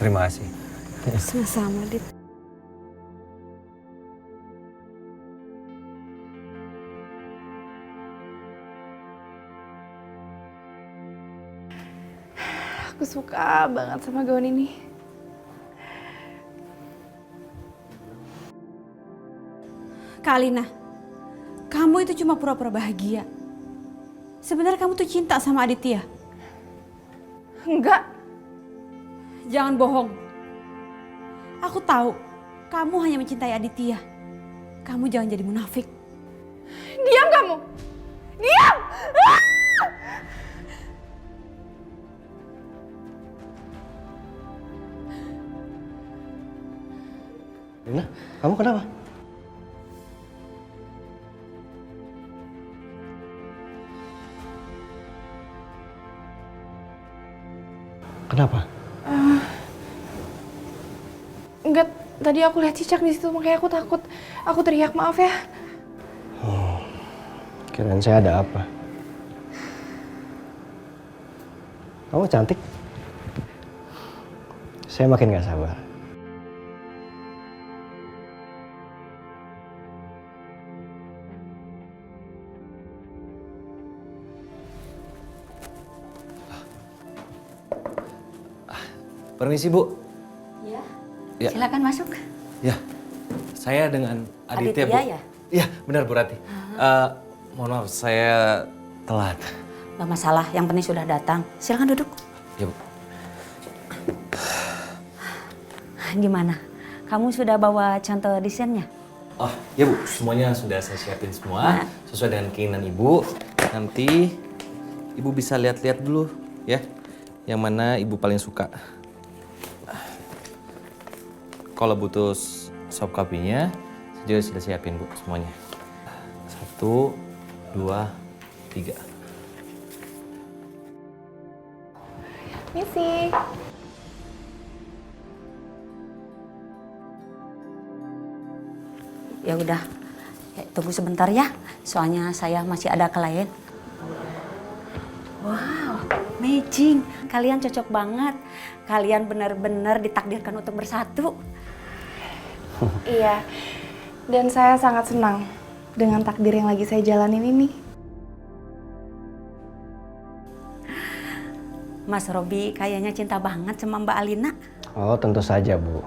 S2: Terima kasih.
S3: Sama-sama, Dit.
S10: Aku suka banget sama gaun ini.
S3: Kak Alina, kamu itu cuma pura-pura bahagia. Sebenarnya kamu tuh cinta sama Aditya.
S10: Enggak.
S3: Jangan bohong. Aku tahu kamu hanya mencintai Aditya. Kamu jangan jadi munafik.
S10: Diam kamu. Diam. Ah!
S13: Lina, kamu kenapa? Kenapa?
S10: Enggak, tadi aku lihat cicak di situ makanya aku takut. Aku teriak, maaf ya.
S13: Kirain saya ada apa? Kamu cantik. Saya makin gak sabar.
S2: Permisi, Bu.
S5: Ya.
S2: Ya.
S5: Silakan masuk.
S2: Ya, saya dengan Aditya, Bu.
S5: Ya?
S2: Iya, benar Bu Rati. Mohon maaf, saya telat.
S5: Gak masalah, yang penting sudah datang. Silakan duduk.
S2: Ya, Bu.
S5: Gimana? Kamu sudah bawa contoh desainnya?
S2: Oh, ya Bu, semuanya sudah saya siapin semua. Sesuai dengan keinginan Ibu. Nanti Ibu bisa lihat-lihat dulu ya. Yang mana Ibu paling suka. Kalau butuh soft copy-nya, saya juga sudah siapin Bu semuanya. 1, 2, 3.
S10: Misi.
S5: Ya udah, tunggu sebentar ya. Soalnya saya masih ada klien. Wow, matching. Kalian cocok banget. Kalian benar-benar ditakdirkan untuk bersatu.
S10: Iya, dan saya sangat senang dengan takdir yang lagi saya jalanin ini.
S5: Mas Robi kayaknya cinta banget sama Mbak Alina.
S13: Oh, tentu saja, Bu.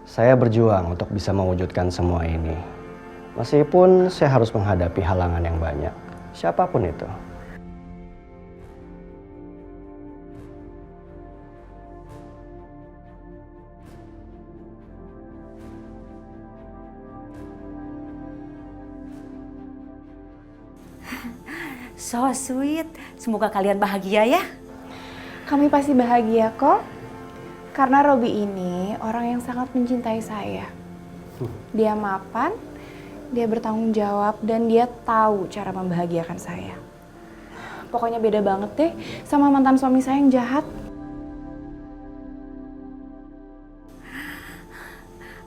S13: Saya berjuang untuk bisa mewujudkan semua ini. Meskipun saya harus menghadapi halangan yang banyak. Siapapun itu.
S5: So sweet. Semoga kalian bahagia ya.
S10: Kami pasti bahagia kok. Karena Robi ini orang yang sangat mencintai saya. Dia mapan, dia bertanggung jawab, dan dia tahu cara membahagiakan saya. Pokoknya beda banget deh sama mantan suami saya yang jahat.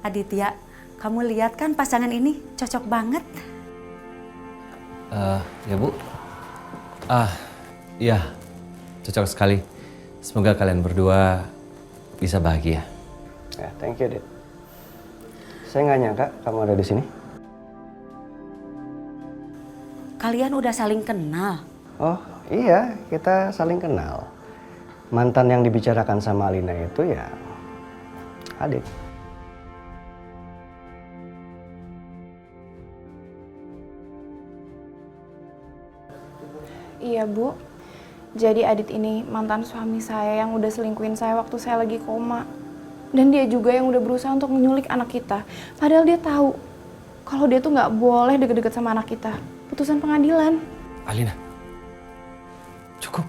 S5: Aditya, kamu lihat kan pasangan ini cocok banget.
S2: Ya Bu. Iya, cocok sekali. Semoga kalian berdua bisa bahagia.
S13: Ya, thank you, Dit. Saya nggak nyangka kamu ada di sini.
S5: Kalian udah saling kenal.
S13: Oh iya, kita saling kenal. Mantan yang dibicarakan sama Alina itu ya Adit.
S10: Iya Bu, jadi Adit ini mantan suami saya yang udah selingkuhin saya waktu saya lagi koma. Dan dia juga yang udah berusaha untuk menyulik anak kita. Padahal dia tahu kalau dia tuh nggak boleh deket-deket sama anak kita. Putusan pengadilan.
S2: Alina, cukup.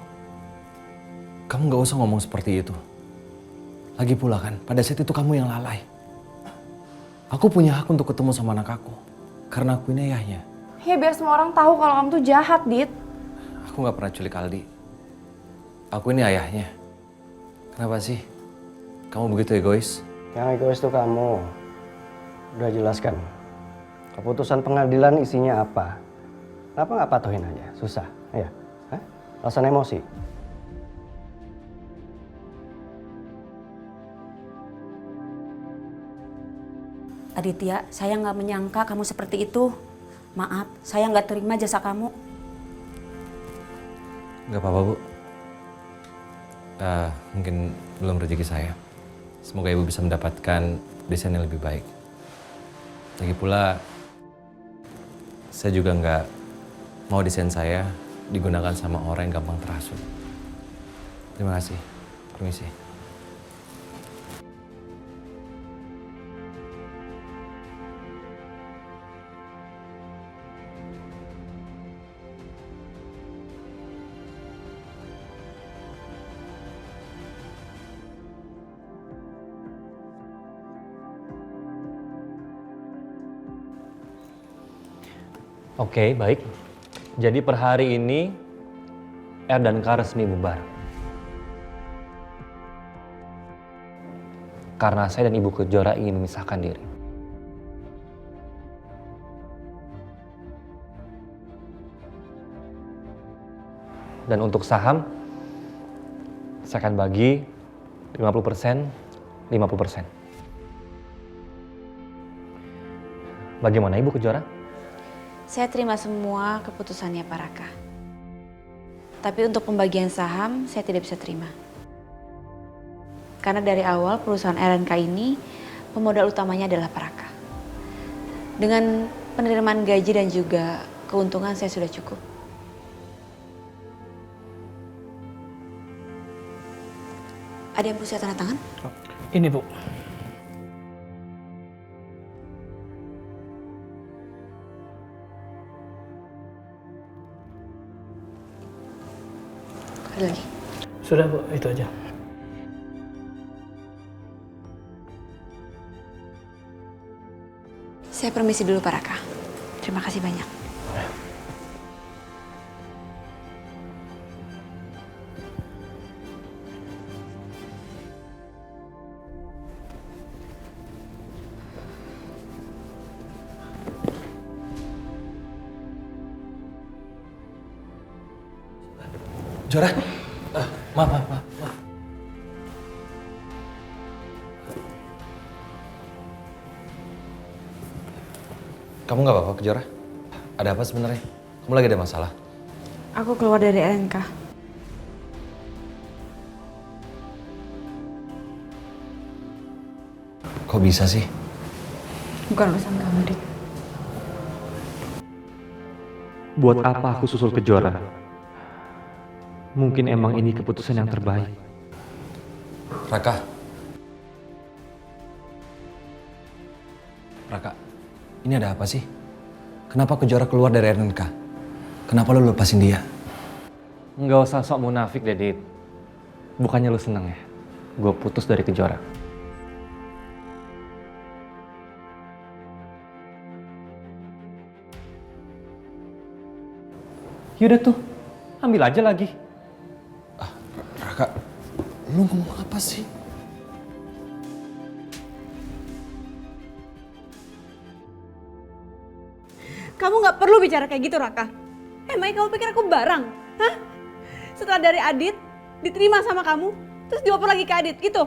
S2: Kamu nggak usah ngomong seperti itu. Lagi pula kan, pada saat itu kamu yang lalai. Aku punya hak untuk ketemu sama anak aku. Karena aku ini ayahnya.
S10: Ya biar semua orang tahu kalau kamu tuh jahat, Dit.
S2: Aku nggak pernah culik Aldi. Aku ini ayahnya. Kenapa sih? Kamu begitu egois?
S13: Yang egois itu kamu. Udah jelaskan. Keputusan pengadilan isinya apa? Kenapa nggak patuhin aja? Susah, ya? Hah? Alasan emosi?
S15: Aditya, saya nggak menyangka kamu seperti itu. Maaf, saya nggak terima jasa kamu.
S2: Nggak apa-apa, Bu. Mungkin belum rezeki saya. Semoga Ibu bisa mendapatkan desain yang lebih baik. Lagi pula, saya juga nggak mau desain saya digunakan sama orang yang gampang terhasut. Terima kasih. Permisi.
S1: Oke, baik. Jadi per hari ini R dan K resmi bubar. Karena saya dan Ibu Kejora ingin memisahkan diri. Dan untuk saham, saya akan bagi 50%, 50%. Bagaimana Ibu Kejora?
S3: Saya terima semua keputusannya Pak Raka. Tapi untuk pembagian saham, saya tidak bisa terima. Karena dari awal perusahaan RNK ini, pemodal utamanya adalah Pak Raka. Dengan penerimaan gaji dan juga keuntungan saya sudah cukup. Ada yang perlu saya tanda tangan?
S14: Ini, Bu.
S3: Ada lagi?
S14: Sudah, Bu. Itu aja.
S3: Saya permisi dulu Pak Raka. Terima kasih banyak.
S2: Jora, maaf. Kamu nggak apa-apa, Kejora? Ada apa sebenarnya? Kamu lagi ada masalah?
S3: Aku keluar dari RNK.
S2: Kok bisa sih?
S3: Bukan urusan kamu, Dik.
S1: Buat apa aku susul Kejora? Mungkin emang ini keputusan yang terbaik.
S2: Raka, ini ada apa sih? Kenapa Kejora keluar dari RNK? Kenapa lu lepasin dia?
S1: Nggak usah sok munafik deh, Dit. Bukannya lu seneng ya? Gue putus dari Kejora. Yaudah tuh, ambil aja lagi.
S2: Raka, lu ngomong apa sih?
S16: Kamu nggak perlu bicara kayak gitu, Raka. Emangnya kamu pikir aku barang? Hah? Setelah dari Adit, diterima sama kamu, terus dioper lagi ke Adit, gitu?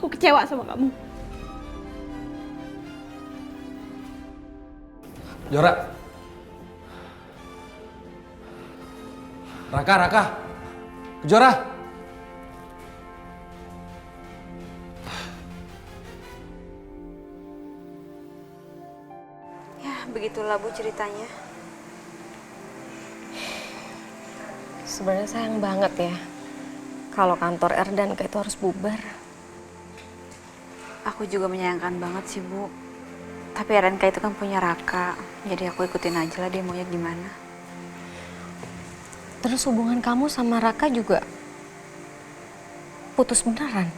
S16: Aku kecewa sama kamu.
S2: Jora. Raka. Kejora.
S3: Begitulah Bu ceritanya.
S5: Sebenarnya sayang banget ya kalau kantor RNK itu harus bubar.
S3: Aku juga menyayangkan banget sih Bu. Tapi RNK itu kan punya Raka, jadi aku ikutin aja lah dia maunya gimana.
S5: Terus hubungan kamu sama Raka juga putus beneran?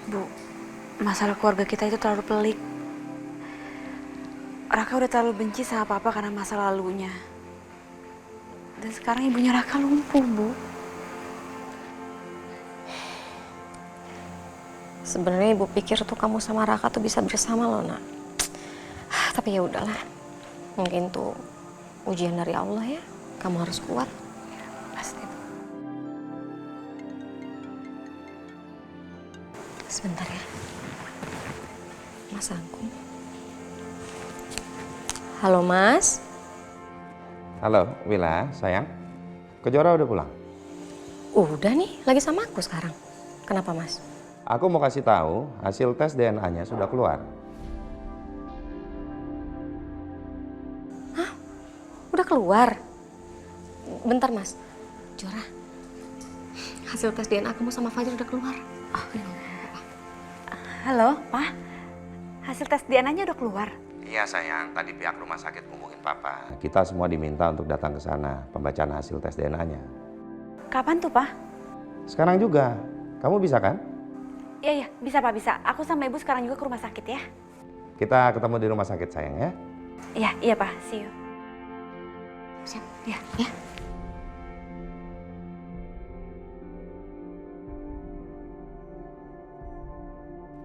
S3: Bu, masalah keluarga kita itu terlalu pelik. Raka udah terlalu benci sama Papa karena masa lalunya. Dan sekarang ibunya Raka lumpuh, Bu.
S5: Sebenarnya ibu pikir tuh kamu sama Raka tuh bisa bersama loh, Nak. Tapi ya udahlah. Mungkin tuh ujian dari Allah ya. Kamu harus kuat.
S3: Pasti.
S5: Sebentar ya. Mas Agung. Halo Mas.
S4: Halo, Wila, sayang. Kejora udah pulang?
S5: Udah nih, lagi sama aku sekarang. Kenapa Mas?
S4: Aku mau kasih tahu hasil tes DNA-nya sudah keluar.
S5: Hah? Udah keluar? Bentar Mas. Jora. Hasil tes DNA kamu sama Fajar udah keluar. Oh,
S3: Halo, Pak. Hasil tes DNA-nya udah keluar.
S4: Iya sayang, tadi pihak rumah sakit ngomongin papa. Kita semua diminta untuk datang ke sana, pembacaan hasil tes DNA-nya.
S3: Kapan tuh, Pak?
S4: Sekarang juga. Kamu bisa kan?
S3: Iya, bisa Pak, bisa. Aku sama Ibu sekarang juga ke rumah sakit ya.
S4: Kita ketemu di rumah sakit sayang ya.
S3: Iya Pak, see you.
S5: Siap, ya.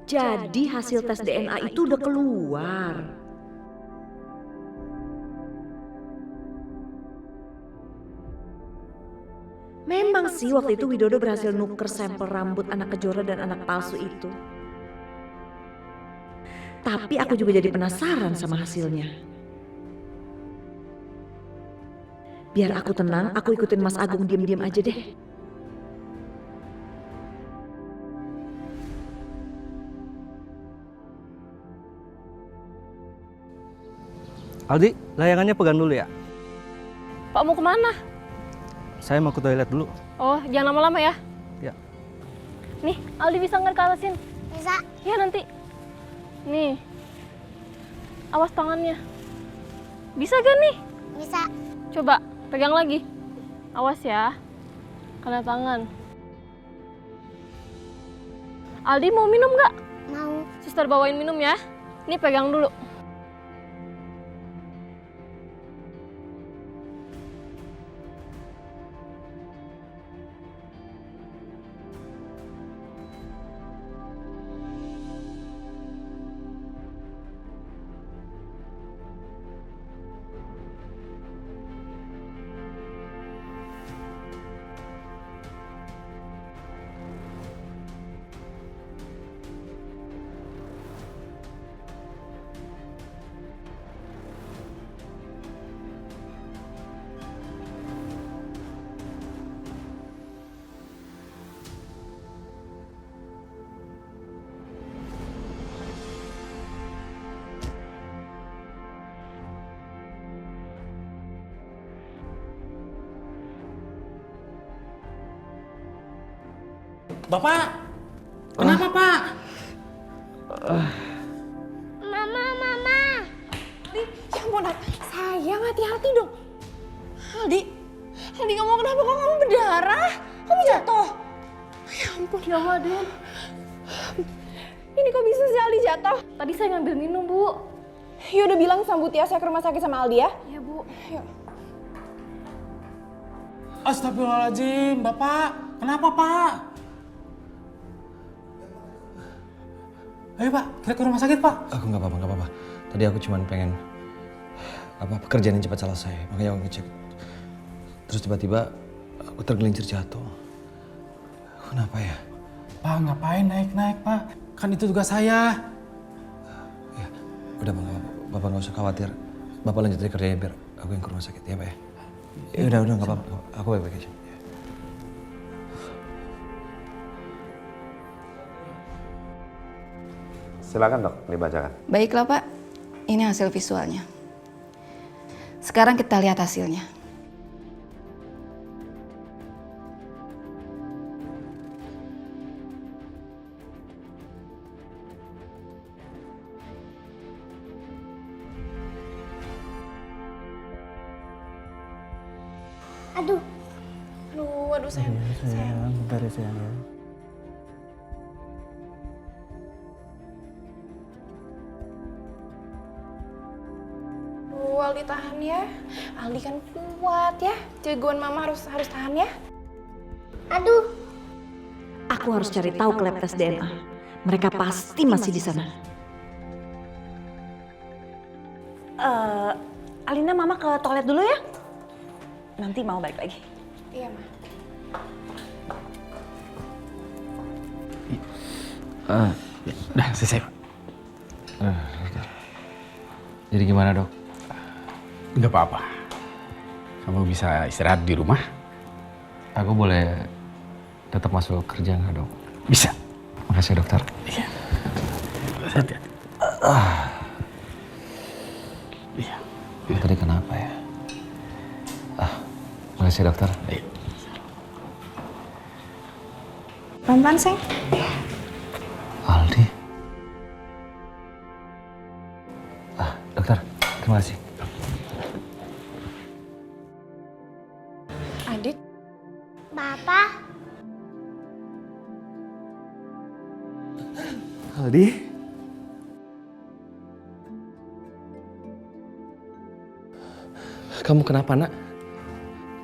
S15: Jadi hasil tes DNA itu udah keluar. Memang sih waktu itu Widodo berhasil nuker sampel rambut anak Kejora dan anak palsu itu. Tapi aku juga jadi penasaran sama hasilnya. Biar aku tenang, aku ikutin Mas Agung diam-diam aja deh.
S17: Aldi, layangannya pegang dulu ya.
S18: Pak mau kemana?
S17: Saya mau ke toilet dulu.
S18: Oh, jangan lama-lama ya.
S17: Ya.
S18: Nih, Aldi bisa nggak ke atas sini?
S8: Bisa.
S18: Ya nanti. Nih. Awas tangannya. Bisa gak nih?
S8: Bisa.
S18: Coba, pegang lagi. Awas ya. Kena tangan. Aldi mau minum nggak?
S8: Mau.
S18: Suster bawain minum ya. Nih pegang dulu.
S14: Bapak, kenapa Pak?
S8: Mama.
S10: Ya ampun, sayang hati-hati dong. Aldi kamu kenapa kok kamu berdarah? Kamu jatuh? Ya ampun.
S18: Ya Allah, Den.
S10: Ini kok bisa sih Aldi jatuh?
S18: Tadi saya ngambil minum, Bu.
S10: Ya udah bilang sama Butia saya ke rumah sakit sama Aldi ya.
S18: Iya, Bu.
S10: Yuk.
S14: Astagfirullahaladzim, Bapak. Kenapa Pak? Ayo Pak, kita ke rumah sakit Pak.
S2: Aku nggak apa-apa. Tadi aku cuma pengen pekerjaan yang cepat selesai, makanya aku ngecek. Terus tiba-tiba aku tergelincir jatuh. Kenapa ya?
S14: Pak, ngapain naik-naik Pak? Kan itu tugas saya.
S2: Ya, udah Pak, Bapak nggak usah khawatir. Bapak lanjut aja kerjanya biar aku yang ke rumah sakit ya Pak ya. Ya udah nggak apa-apa. Aku baik-baik aja.
S4: Silakan dok, dibacakan.
S19: Baiklah Pak, ini hasil visualnya. Sekarang kita lihat hasilnya.
S8: Aduh.
S10: Aduh sayang.
S17: Bentar ya sayang ya.
S10: Aldi tahan ya. Aldi kan kuat ya. Jagoan mama harus tahan ya.
S8: Aduh.
S15: Aku harus cari tahu ke lab tes DNA. Mereka pasti masih di sana.
S11: Alina, mama ke toilet dulu ya. Nanti mau balik lagi.
S10: Iya, Ma.
S14: Udah selesai, Pak.
S2: Jadi gimana, Dok?
S14: Nggak apa-apa. Kamu bisa istirahat di rumah.
S2: Aku boleh tetap masuk kerja nggak, Dok?
S14: Bisa.
S2: Makasih, Dokter.
S14: Iya. Hati-hati. Iya.
S2: Tadi kenapa ya? Makasih, Dokter.
S10: Pelan-pelan, Seng.
S2: Aldi. Dokter, terima kasih.
S8: Adit. Papa.
S2: Aldi. Kamu kenapa, Nak?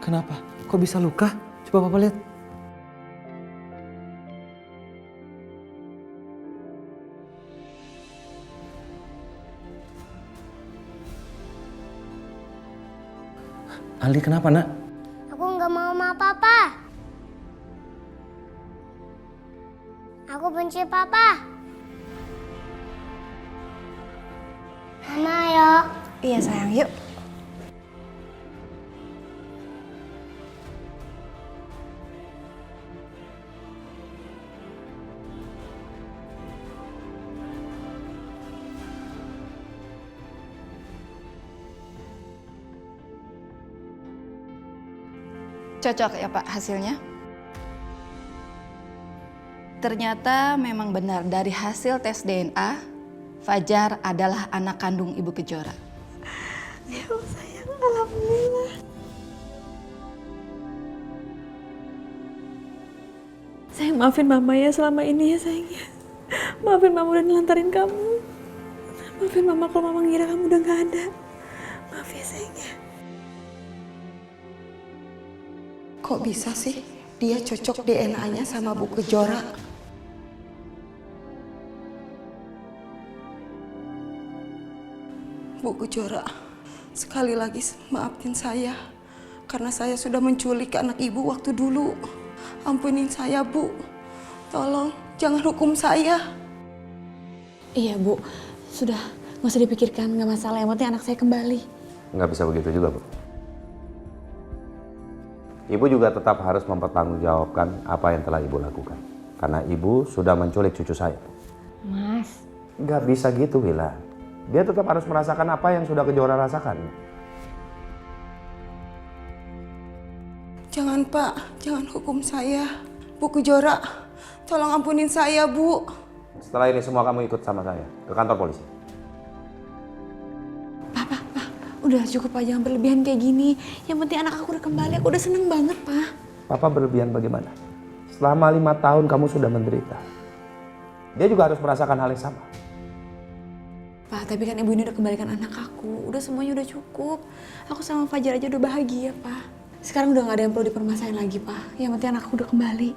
S2: Kenapa? Kok bisa luka? Coba Papa lihat. Aldi kenapa, Nak?
S8: Aku nggak mau sama Papa. Aku benci Papa. Mama, yuk.
S10: Iya sayang, yuk.
S19: Cocok ya Pak hasilnya? Ternyata memang benar dari hasil tes DNA, Fajar adalah anak kandung Ibu Kejora.
S9: Ya sayang, alhamdulillah. Sayang maafin mama ya selama ini ya sayang ya. Maafin mama udah nelantarin kamu. Maafin mama kalau mama ngira kamu udah gak ada. Maaf ya sayang ya.
S12: Kok bisa sih dia cocok DNA-nya sama Bu Kejora? Bu Kejora, sekali lagi maafin saya karena saya sudah menculik anak ibu waktu dulu. Ampunin saya, Bu. Tolong jangan hukum saya.
S3: Iya Bu, sudah nggak usah dipikirkan, nggak masalah. Yang penting anak saya kembali.
S4: Nggak bisa begitu juga, Bu. Ibu juga tetap harus mempertanggungjawabkan apa yang telah Ibu lakukan. Karena Ibu sudah menculik cucu saya.
S18: Mas.
S4: Nggak bisa gitu, Wila. Dia tetap harus merasakan apa yang sudah Kejora rasakan.
S12: Jangan, Pak. Jangan hukum saya. Bu Kejora, tolong ampunin saya, Bu.
S4: Setelah ini semua kamu ikut sama saya ke kantor polisi.
S3: Udah cukup aja, jangan berlebihan kayak gini. Yang penting anak aku udah kembali, aku udah seneng banget, Pak.
S4: Papa berlebihan bagaimana? Selama 5 tahun kamu sudah menderita. Dia juga harus merasakan hal yang sama.
S3: Pak, tapi kan ibu ini udah kembalikan anak aku. Udah semuanya udah cukup. Aku sama Fajar aja udah bahagia, Pak. Sekarang udah gak ada yang perlu dipermasalahin lagi, Pak. Yang penting anak aku udah kembali.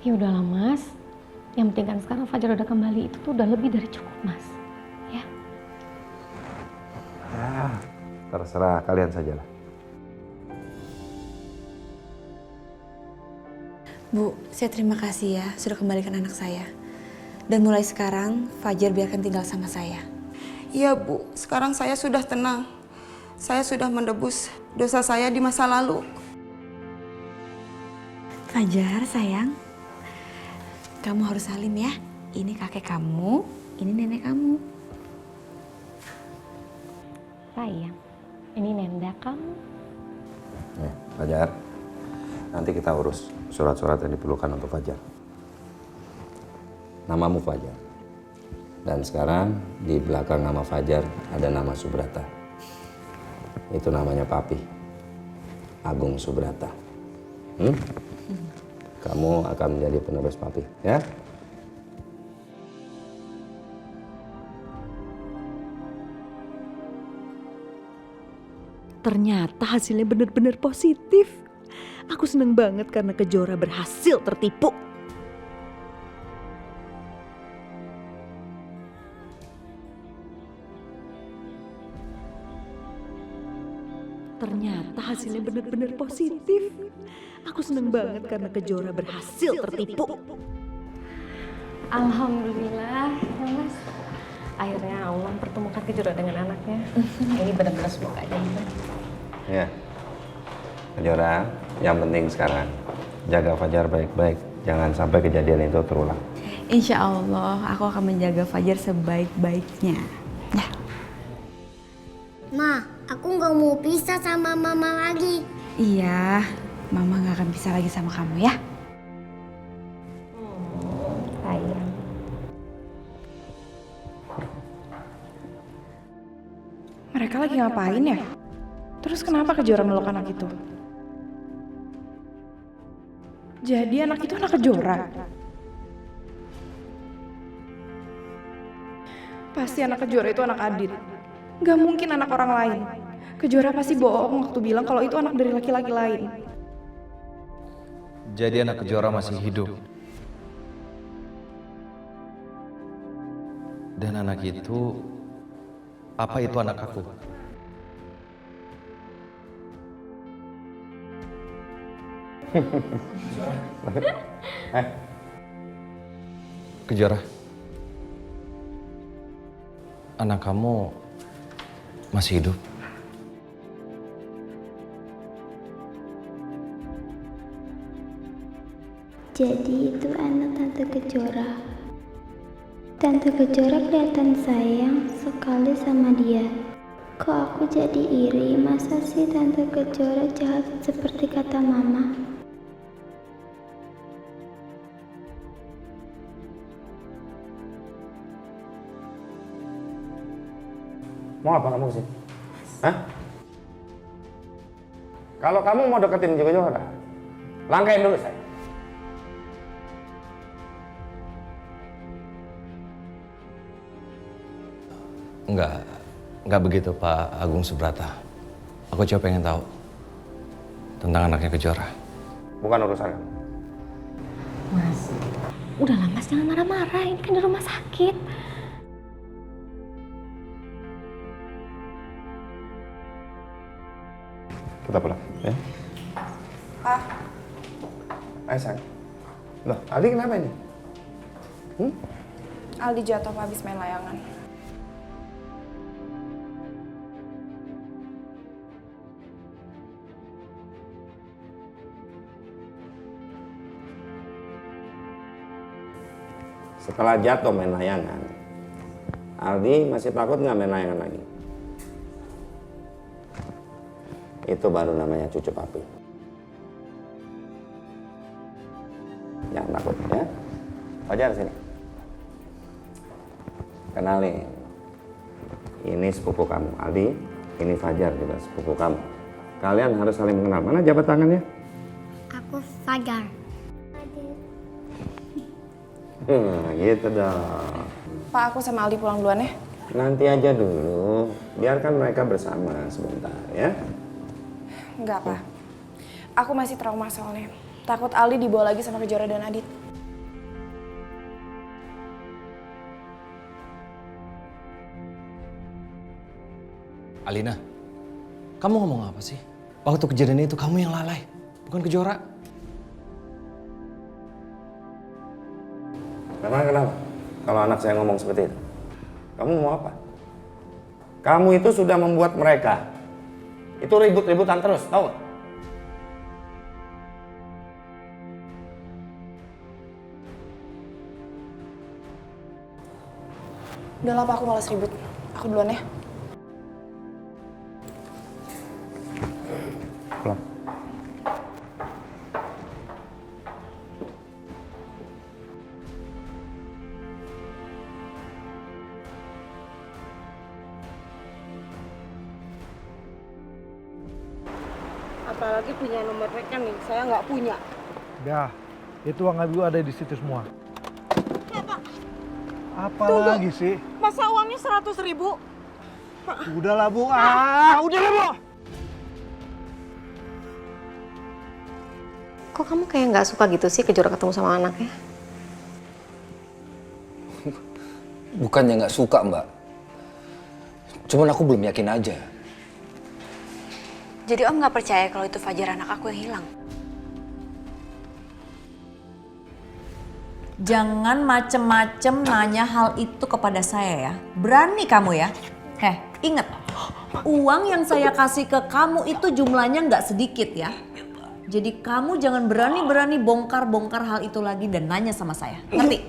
S18: Ya udahlah Mas. Yang penting kan sekarang Fajar udah kembali, itu tuh udah lebih dari cukup Mas. Ya.
S4: Ya, terserah kalian sajalah.
S3: Bu, saya terima kasih ya sudah kembalikan anak saya. Dan mulai sekarang Fajar biarkan tinggal sama saya.
S12: Iya, Bu. Sekarang saya sudah tenang. Saya sudah menebus dosa saya di masa lalu.
S3: Fajar, sayang. Kamu harus salim ya. Ini kakek kamu, ini nenek kamu.
S18: Sayang, ini nenda kamu.
S4: Fajar, nanti kita urus surat-surat yang diperlukan untuk Fajar. Namamu Fajar. Dan sekarang di belakang nama Fajar ada nama Subrata. Itu namanya Papi. Agung Subrata. Kamu akan menjadi penerus Papi, ya?
S15: Ternyata hasilnya benar-benar positif. Aku seneng banget karena Kejora berhasil tertipu. Ternyata hasilnya benar-benar positif. Aku seneng banget karena Kejora berhasil tertipu.
S18: Alhamdulillah, ya Mas. Akhirnya Allah mempertemukan Kejora dengan anaknya. Ini benar-benar semoga aja.
S4: Ya, Kejora, yang penting sekarang jaga Fajar baik-baik. Jangan sampai kejadian itu terulang.
S3: Insya Allah, aku akan menjaga Fajar sebaik-baiknya. Ya.
S8: Ma, aku nggak mau pisah sama mama lagi.
S3: Iya, Mama nggak akan pisah lagi sama kamu ya.
S18: Sayang.
S10: Mereka lagi ngapain ya? Terus kenapa Kejora meluk anak itu? Jadi anak itu anak Kejora? Pasti anak Kejora itu anak Adit. Gak mungkin anak orang lain. Kejora pasti bohong waktu bilang kalau itu anak dari laki-laki lain.
S2: Jadi anak Kejora masih hidup. Dan anak itu, apa itu anak aku? Kejora, anak kamu masih hidup?
S8: Jadi itu anak Tante Kejora. Tante Kejora kelihatan sayang sekali sama dia. Kok aku jadi iri, masa sih Tante Kejora jahat seperti kata Mama?
S4: Mau apa kamu sih? Hah? Kalau kamu mau deketin Kejora, langkain dulu saya.
S2: Enggak begitu Pak Agung Subrata. Aku cuma pengen tahu tentang anaknya Kejora.
S4: Bukan urusan kamu.
S18: Mas, udahlah Mas, jangan marah-marah. Ini kan di rumah sakit.
S4: Kita pulang, ya?
S10: Pak.
S4: Ayo sayang. Loh, Aldi kenapa ini?
S10: Aldi jatuh habis main layangan.
S4: Setelah jatuh main layangan, Aldi masih takut nggak main layangan lagi? Itu baru namanya cucu papi. Jangan takut ya. Fajar sini. Kenalin. Ini sepupu kamu, Aldi. Ini Fajar juga sepupu kamu. Kalian harus saling mengenal. Mana jabat tangannya?
S8: Aku Fajar.
S4: Gitu dong.
S10: Pak, aku sama Aldi pulang duluan ya.
S4: Nanti aja dulu. Biarkan mereka bersama sebentar ya.
S10: Enggak, Pak. Aku masih trauma soalnya. Takut Aldi dibawa lagi sama Kejora dan Adit.
S2: Alina, kamu ngomong apa sih? Waktu kejadian itu kamu yang lalai, bukan Kejora.
S4: Memang kenapa? Kalau anak saya ngomong seperti itu, kamu mau apa? Kamu itu sudah membuat mereka itu ribut-ributan terus, tahu nggak?
S10: Udah lah, Pak, aku malas ribut. Aku duluan ya.
S4: Pulang.
S9: Apalagi punya nomor rekening, saya nggak punya.
S6: Ya, itu uang ibu ada di situ semua. Apa
S9: Tunggu.
S6: lagi sih?
S9: Masa uangnya 100.000?
S6: Udahlah Bu, udahlah Bu.
S5: Kok kamu kayak nggak suka gitu sih Kejora ketemu sama anaknya?
S2: Bukannya nggak suka Mbak. Cuman aku belum yakin aja.
S3: Jadi Om nggak percaya kalau itu Fajar anak aku yang hilang?
S11: Jangan macem-macem nanya hal itu kepada saya ya. Berani kamu ya. Ingat, uang yang saya kasih ke kamu itu jumlahnya nggak sedikit ya. Jadi kamu jangan berani-berani bongkar-bongkar hal itu lagi dan nanya sama saya. Ngerti?